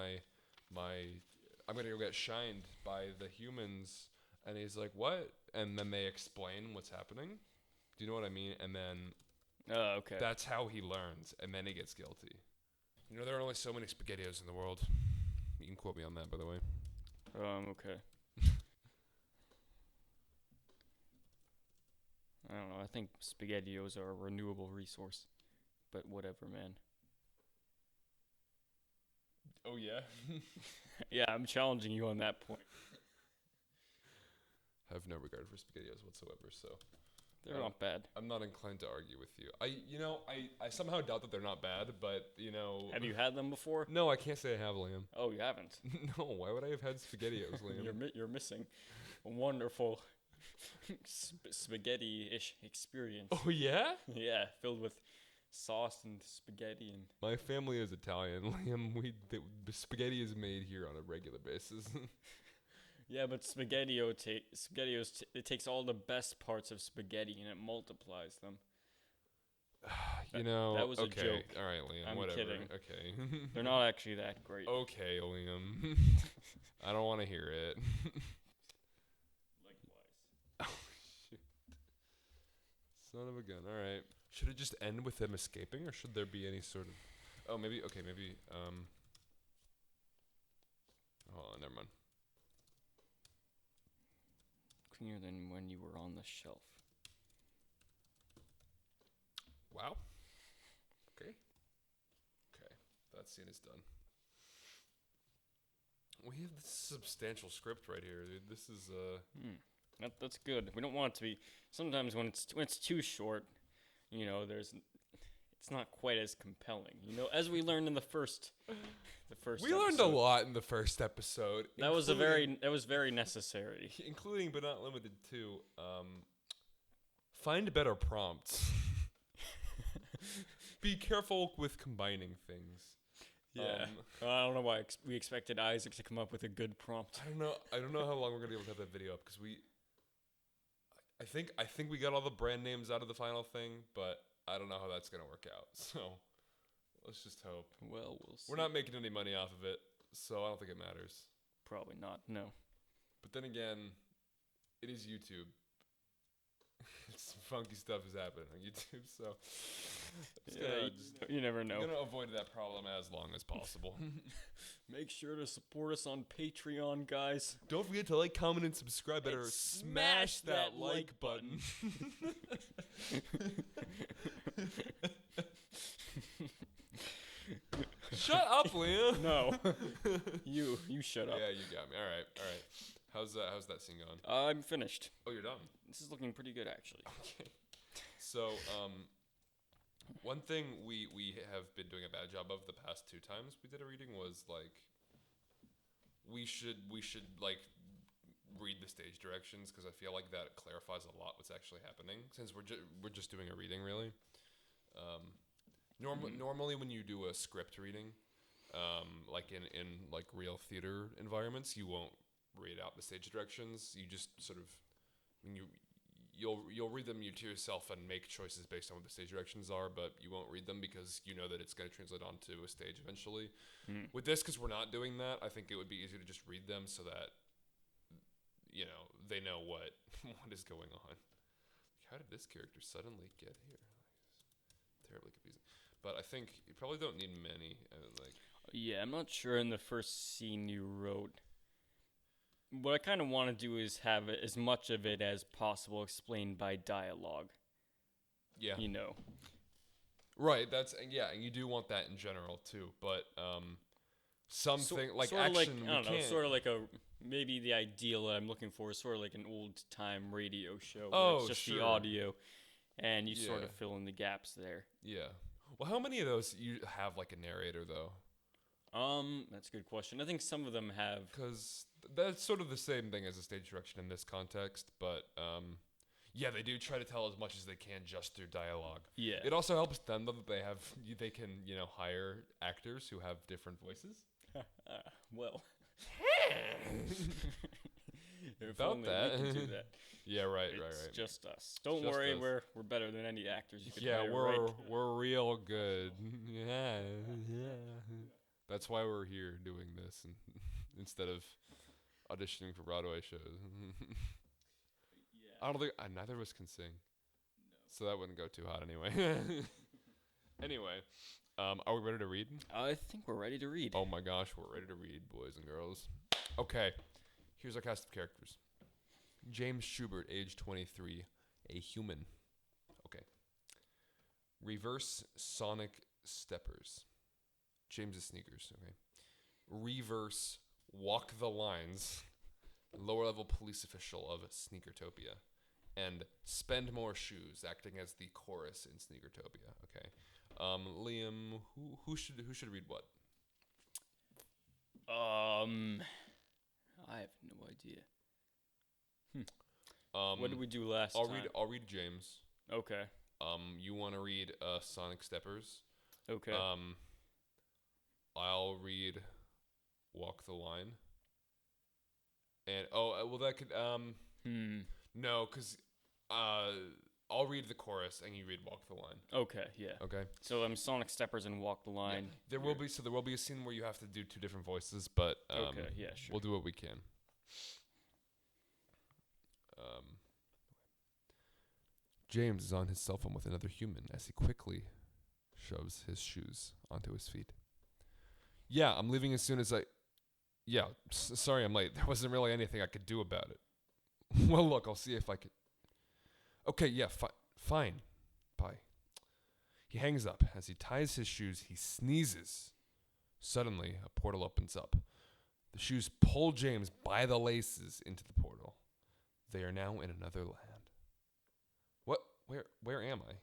gonna go get shined by the humans, and he's like, what? And then they explain what's happening. Do you know what I mean? And then okay. that's how he learns, and then he gets guilty. You know, there are only so many SpaghettiOs in the world. You can quote me on that, by the way. Okay. I don't know. I think SpaghettiOs are a renewable resource, but whatever, man. Oh yeah. Yeah, I'm challenging you on that point. I have no regard for SpaghettiOs whatsoever, so They're not bad. I'm not inclined to argue with you. I somehow doubt that they're not bad, but Have you had them before? No, I can't say I have, Liam. Oh, you haven't. No, why would I have had SpaghettiOs, Liam? You're missing a wonderful spaghetti-ish experience. Oh yeah? Yeah, filled with sauce and spaghetti and. My family is Italian, Liam. Spaghetti is made here on a regular basis. Yeah, but it takes all the best parts of spaghetti and it multiplies them. You know, That was a okay. joke. All right, Liam, I'm whatever. kidding. Okay. They're not actually that great. Okay, Liam. I don't want to hear it. Likewise. Oh, shoot. Son of a gun. All right. Should it just end with them escaping, or should there be any sort of... Oh, maybe... Okay, maybe... Hold on, never mind. Cleaner than when you were on the shelf. Wow. Okay. Okay. That scene is done. We have this substantial script right here, dude. This is, That's good. We don't want it to be... Sometimes when it's too short, you know, it's not quite as compelling. You know, as we learned in the first We learned a episode. lot in the first episode. That was very necessary. Including, but not limited to, find better prompts. Be careful with combining things. Yeah. I don't know why we expected Isaac to come up with a good prompt. I don't know how long we're gonna be able to have that video up because I think we got all the brand names out of the final thing, but I don't know how that's gonna work out. So let's just hope. Well, we'll see. We're not making any money off of it, so I don't think it matters. Probably not. No. But then again, it is YouTube. Some funky stuff is happening on YouTube, so you never know. I'm gonna avoid that problem as long as possible. Make sure to support us on Patreon, guys. Don't forget to like, comment, and subscribe. Better And smash that like button. Shut up, Liam. No. You shut up. Yeah, you got me. All right. How's that scene going? I'm finished. Oh, you're done. This is looking pretty good, actually. Okay. So, one thing we have been doing a bad job of the past 2 times we did a reading was like we should like read the stage directions because I feel like that clarifies a lot what's actually happening since we're just doing a reading really. Normally when you do a script reading, like in like real theater environments, you won't read out the stage directions. You just sort of you'll read them to yourself and make choices based on what the stage directions are, but you won't read them because you know that it's going to translate onto a stage eventually. With this, because we're not doing that, I think it would be easier to just read them so that they know what is going on. How did this character suddenly get here? Terribly confusing. But I think you probably don't need many. Yeah, I'm not sure in the first scene you wrote. What I kind of want to do is have as much of it as possible explained by dialogue. Yeah. You know. Right, and you do want that in general too, but something like sort of action. I don't know, sort of like maybe the ideal that I'm looking for is sort of like an old time radio show where it's just the audio and you sort of fill in the gaps there. Yeah. Well, how many of those you have like a narrator though? That's a good question. I think some of them have. Because that's sort of the same thing as a stage direction in this context, but yeah, they do try to tell as much as they can just through dialogue. Yeah. It also helps them though that they can hire actors who have different voices. Well. About that. We can do that. Yeah, right. It's just us. Don't worry, we're better than any actors you could hire. Yeah, we're real good. Yeah. That's why we're here doing this instead of auditioning for Broadway shows. Yeah. I don't think neither of us can sing. No. So that wouldn't go too hot anyway. Anyway, are we ready to read? I think we're ready to read. Oh my gosh, we're ready to read, boys and girls. Okay, here's our cast of characters. James Schubert, age 23, a human. Okay. Reverse Sonic Steppers. James's sneakers, okay. Reverse Walk the Lines, lower level police official of Sneakertopia. And Spend More Shoes, acting as the chorus in Sneakertopia. Okay. Liam, who should read what? I have no idea. What did we do last time? I'll read James. Okay. You want to read Sonic Steppers? Okay. I'll read Walk the Line. And well, that could no, because I'll read the chorus and you read Walk the Line. Okay, yeah. Okay. So Sonic Steppers and Walk the Line. Yeah. There will be a scene where you have to do two different voices, but okay, yeah, sure. we'll do what we can. James is on his cell phone with another human as he quickly shoves his shoes onto his feet. Yeah, I'm leaving as soon as I... Yeah, sorry I'm late. There wasn't really anything I could do about it. Well, look, I'll see if I could... Okay, yeah, fine. Bye. He hangs up. As he ties his shoes, he sneezes. Suddenly, a portal opens up. The shoes pull James by the laces into the portal. They are now in another land. What? Where am I?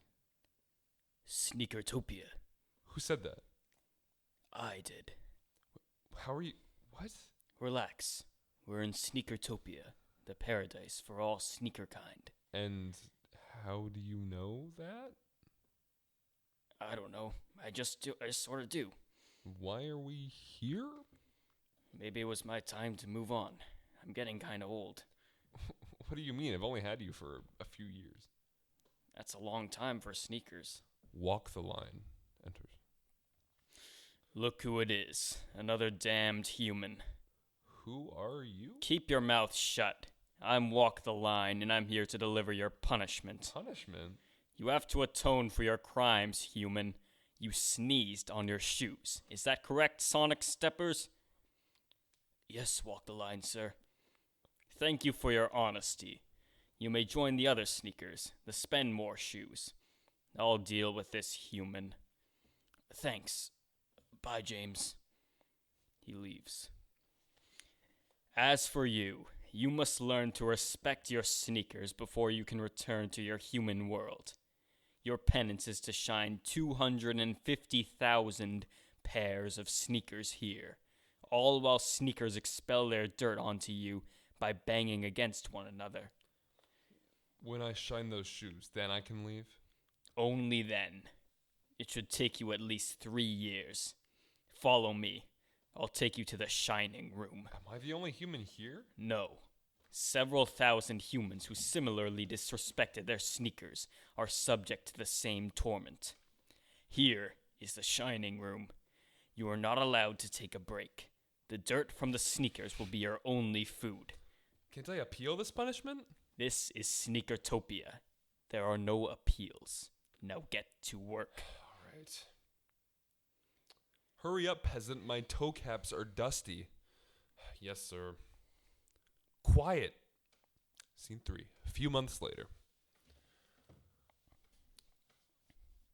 Sneakertopia. Who said that? I did. How are you... What? Relax. We're in Sneakertopia, the paradise for all sneaker kind. And how do you know that? I don't know. I just sort of do. Why are we here? Maybe it was my time to move on. I'm getting kind of old. What do you mean? I've only had you for a few years. That's a long time for sneakers. Walk the Line enters. Look who it is. Another damned human. Who are you? Keep your mouth shut. I'm Walk the Line, and I'm here to deliver your punishment. Punishment? You have to atone for your crimes, human. You sneezed on your shoes. Is that correct, Sonic Steppers? Yes, Walk the Line, sir. Thank you for your honesty. You may join the other sneakers, the Spend More shoes. I'll deal with this human. Thanks. Bye, James. He leaves. As for you, you must learn to respect your sneakers before you can return to your human world. Your penance is to shine 250,000 pairs of sneakers here, all while sneakers expel their dirt onto you by banging against one another. When I shine those shoes, then I can leave? Only then. It should take you at least 3 years. Follow me. I'll take you to the Shining Room. Am I the only human here? No. Several thousand humans who similarly disrespected their sneakers are subject to the same torment. Here is the Shining Room. You are not allowed to take a break. The dirt from the sneakers will be your only food. Can't I appeal this punishment? This is Sneakertopia. There are no appeals. Now get to work. All right. Hurry up, peasant. My toe caps are dusty. Yes, sir. Quiet. Scene 3. A few months later.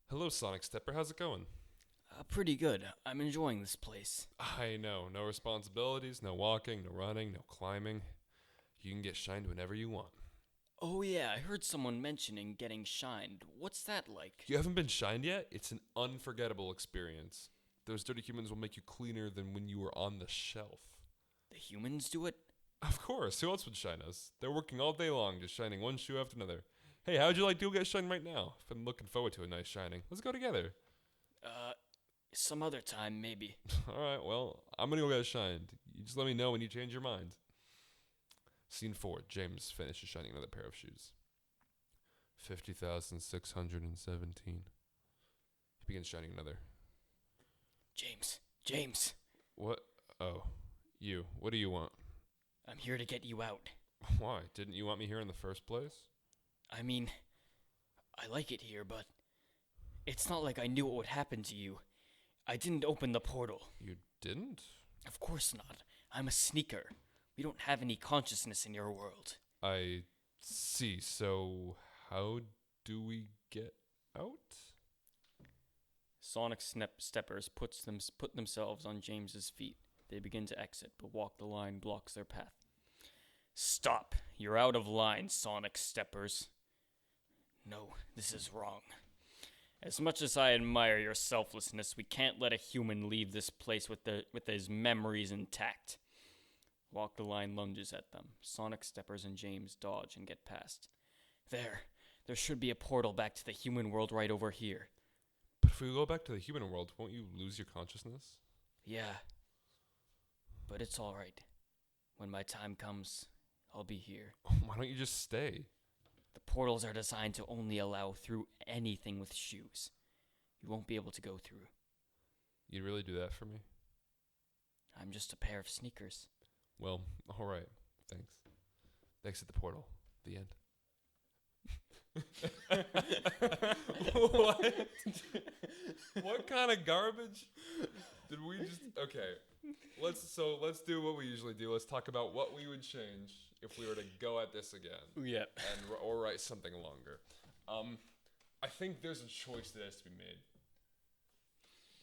Hello, Sonic Stepper. How's it going? Pretty good. I'm enjoying this place. I know. No responsibilities, no walking, no running, no climbing. You can get shined whenever you want. Oh yeah, I heard someone mentioning getting shined. What's that like? You haven't been shined yet? It's an unforgettable experience. Those dirty humans will make you cleaner than when you were on the shelf. The humans do it? Of course. Who else would shine us? They're working all day long, just shining one shoe after another. Hey, how'd you like to get shined right now? I've been looking forward to a nice shining. Let's go together. Some other time, maybe. Alright, well, I'm gonna go get shined. You just let me know when you change your mind. Scene 4. James finishes shining another pair of shoes. 50,617. He begins shining another. James. What? Oh, you. What do you want? I'm here to get you out. Why? Didn't you want me here in the first place? I mean, I like it here, but it's not like I knew what would happen to you. I didn't open the portal. You didn't? Of course not. I'm a sneaker. We don't have any consciousness in your world. I see. So, how do we get out? Sonic Steppers put themselves on James's feet. They begin to exit, but Walk the Line blocks their path. Stop! You're out of line, Sonic Steppers. No, this is wrong. As much as I admire your selflessness, we can't let a human leave this place with his memories intact. Walk the Line lunges at them. Sonic Steppers and James dodge and get past. There should be a portal back to the human world right over here. But if we go back to the human world, won't you lose your consciousness? Yeah. But it's alright. When my time comes, I'll be here. Why don't you just stay? The portals are designed to only allow through anything with shoes. You won't be able to go through. You'd really do that for me? I'm just a pair of sneakers. Well, all right. Thanks. Thanks at the portal. The end. What? What kind of garbage did we just? Okay, let's do what we usually do. Let's talk about what we would change if we were to go at this again. Yeah. Or write something longer. I think there's a choice that has to be made.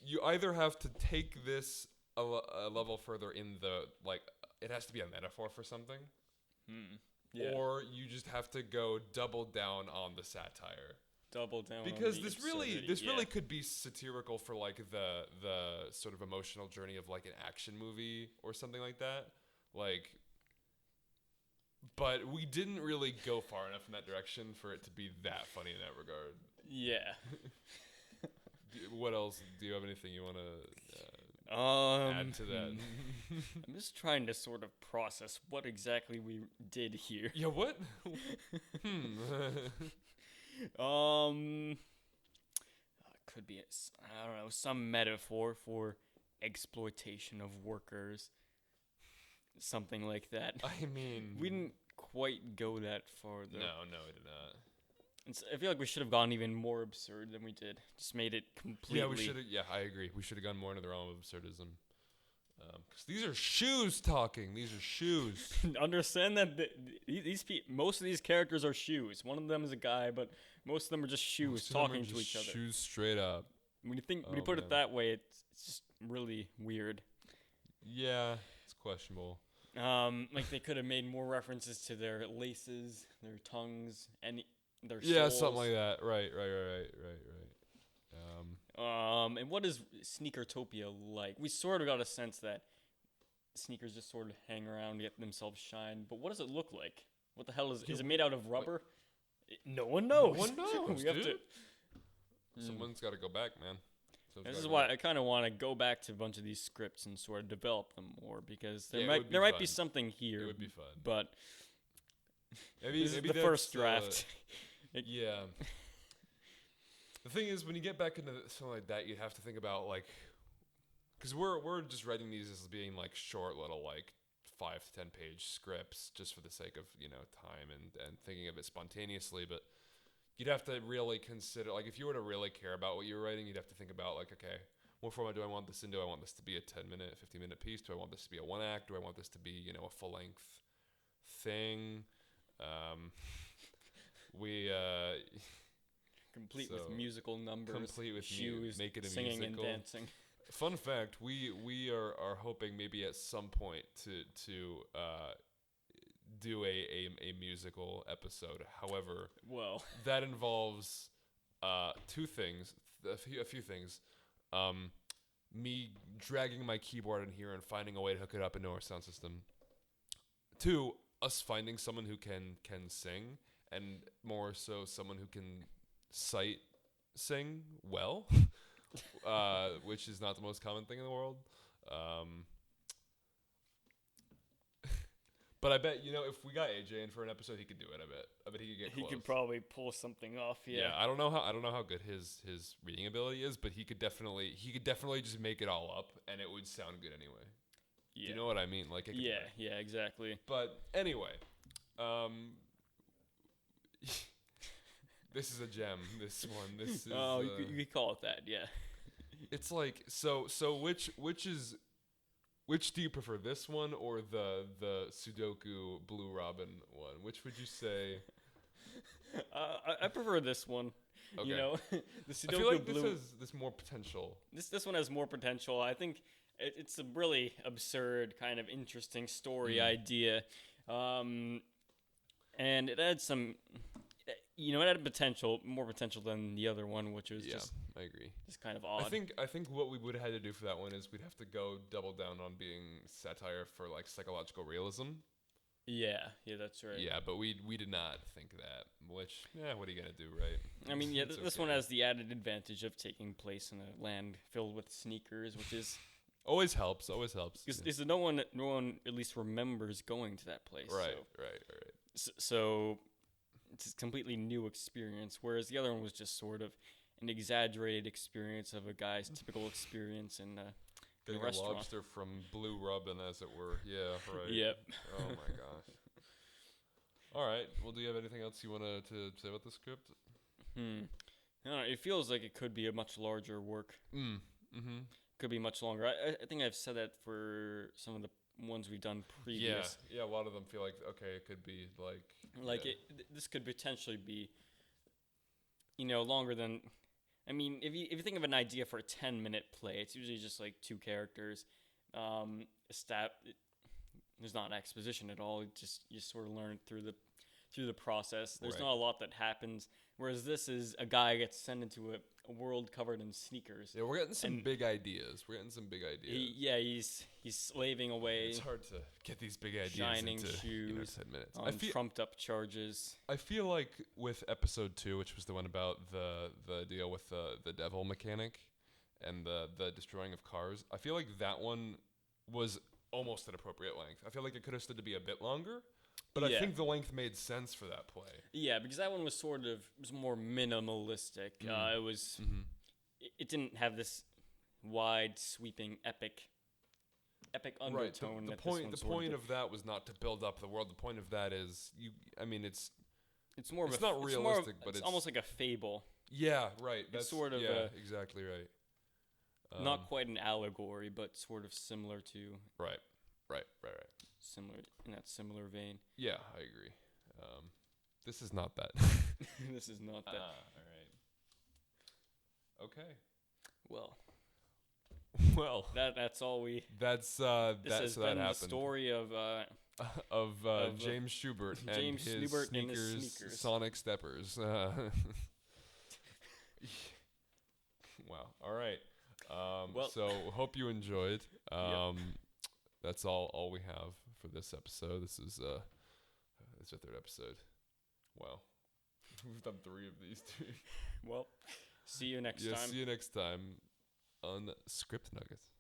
You either have to take this a level further in the it has to be a metaphor for something. Yeah. Or you just have to go double down on the satire. Double down. Because on the this really absurdity, could be satirical for like the sort of emotional journey of like an action movie or something like that. But we didn't really go far enough in that direction for it to be that funny in that regard. Yeah. What else? Do you have anything you want to add to that? I'm just trying to sort of process what exactly we did here. Yeah, what? Could be I don't know, some metaphor for exploitation of workers, something like that. I mean, we didn't quite go that far though. No, we did not. I feel like we should have gone even more absurd than we did. Just made it completely. Yeah, we should have. Yeah, I agree. We should have gone more into the realm of absurdism. Because these are shoes talking. These are shoes. Understand that most of these characters are shoes. One of them is a guy, but most of them are just shoes talking to each other. Shoes straight up. When you put it that way, it's just really weird. Yeah, it's questionable. Like they could have made more references to their laces, their tongues, and their yeah, soles. something like that. Right. And what is Sneakertopia like? We sort of got a sense that sneakers just sort of hang around, get themselves shine. But what does it look like? What the hell is it made out of rubber? No one knows. No one knows, we have dude. to. Someone's got to go back, man. This is why I kind of want to go back to a bunch of these scripts and sort of develop them more because there Yeah, might be something here. It would be fun. But maybe this is the first draft. Yeah. The thing is, when you get back into something like that, you have to think about because we're just writing these as being like short little 5 to 10 page scripts just for the sake of time and thinking of it spontaneously. But you'd have to really consider if you were to really care about what you're writing, you'd have to think about okay, what format do I want this in? Do I want this to be a 10-minute, 15-minute piece? Do I want this to be a one act? Do I want this to be a full length thing? Complete with musical numbers, complete with shoes, make it a singing musical. and dancing. Fun fact: we are hoping maybe at some point to do a musical episode. However, that involves two things, a few things. Me dragging my keyboard in here and finding a way to hook it up into our sound system. 2, us finding someone who can sing, and more so someone who can sing well, which is not the most common thing in the world. But I bet if we got AJ in for an episode, he could do it. I bet he could get close. He could probably pull something off. Yeah. I don't know how good his reading ability is, but he could definitely just make it all up, and it would sound good anyway. Yeah. Do you know what I mean? Yeah, exactly. But anyway, this is a gem. This one. This is. Oh, you could call it that. Yeah. It's so which do you prefer, this one or the Sudoku Blue Robin one? Which would you say? I prefer this one. Okay. The Sudoku I feel like Blue. This more potential. This one has more potential. I think it's a really absurd kind of interesting story idea, and it had some. It had more potential than the other one, which was I agree. Just kind of odd. I think what we would have had to do for that one is we'd have to go double down on being satire for psychological realism. Yeah, that's right. Yeah, but we did not think that. Which, what are you gonna do, right? I mean, this one has the added advantage of taking place in a land filled with sneakers, which is Always helps. Always helps. Because no one at least remembers going to that place. Right. So. Right. So it's a completely new experience, whereas the other one was just sort of an exaggerated experience of a guy's typical experience in Getting a restaurant. lobster from Blue Robin, as it were. Yeah, right. Yep. Oh my gosh. All right. Well, do you have anything else you want to say about the script? I don't know, it feels like it could be a much larger work. Could be much longer. I think I've said that for some of the ones we've done previous. Yeah. A lot of them feel like, okay, it could be like this could potentially be, longer than. I mean, if you think of an idea for a 10-minute play, it's usually just like two characters. There's not exposition at all. You sort of learn it through the process. There's not a lot that happens. Whereas this is a guy gets sent into a world covered in sneakers. Yeah, we're getting some big ideas. He's slaving away. It's hard to get these big ideas shining into shoes 10 minutes. on trumped up charges. I feel like with episode 2, which was the one about the deal with the devil mechanic and the destroying of cars, I feel like that one was almost an appropriate length. I feel like it could have stood to be a bit longer. But I think the length made sense for that play. Yeah, because that one was was more minimalistic. It was, it didn't have this wide, sweeping, epic undertone. Right. The point of that was not to build up the world. The point of that is it's more of it's not realistic, but it's almost like a fable. Yeah, right. That's sort of exactly right. Not quite an allegory, but sort of similar to. Right. Similar in that similar vein. Yeah, I agree. This is not that. This is not that. All right. Okay. Well. That's all we. This has been the story of James Schubert and his sneakers, Sonic Steppers. Wow. All right. So hope you enjoyed. That's all we have for this episode. This is our 3rd episode. Wow. We've done 3 of these. Well, see you next time. See you next time on ScriptNuggets.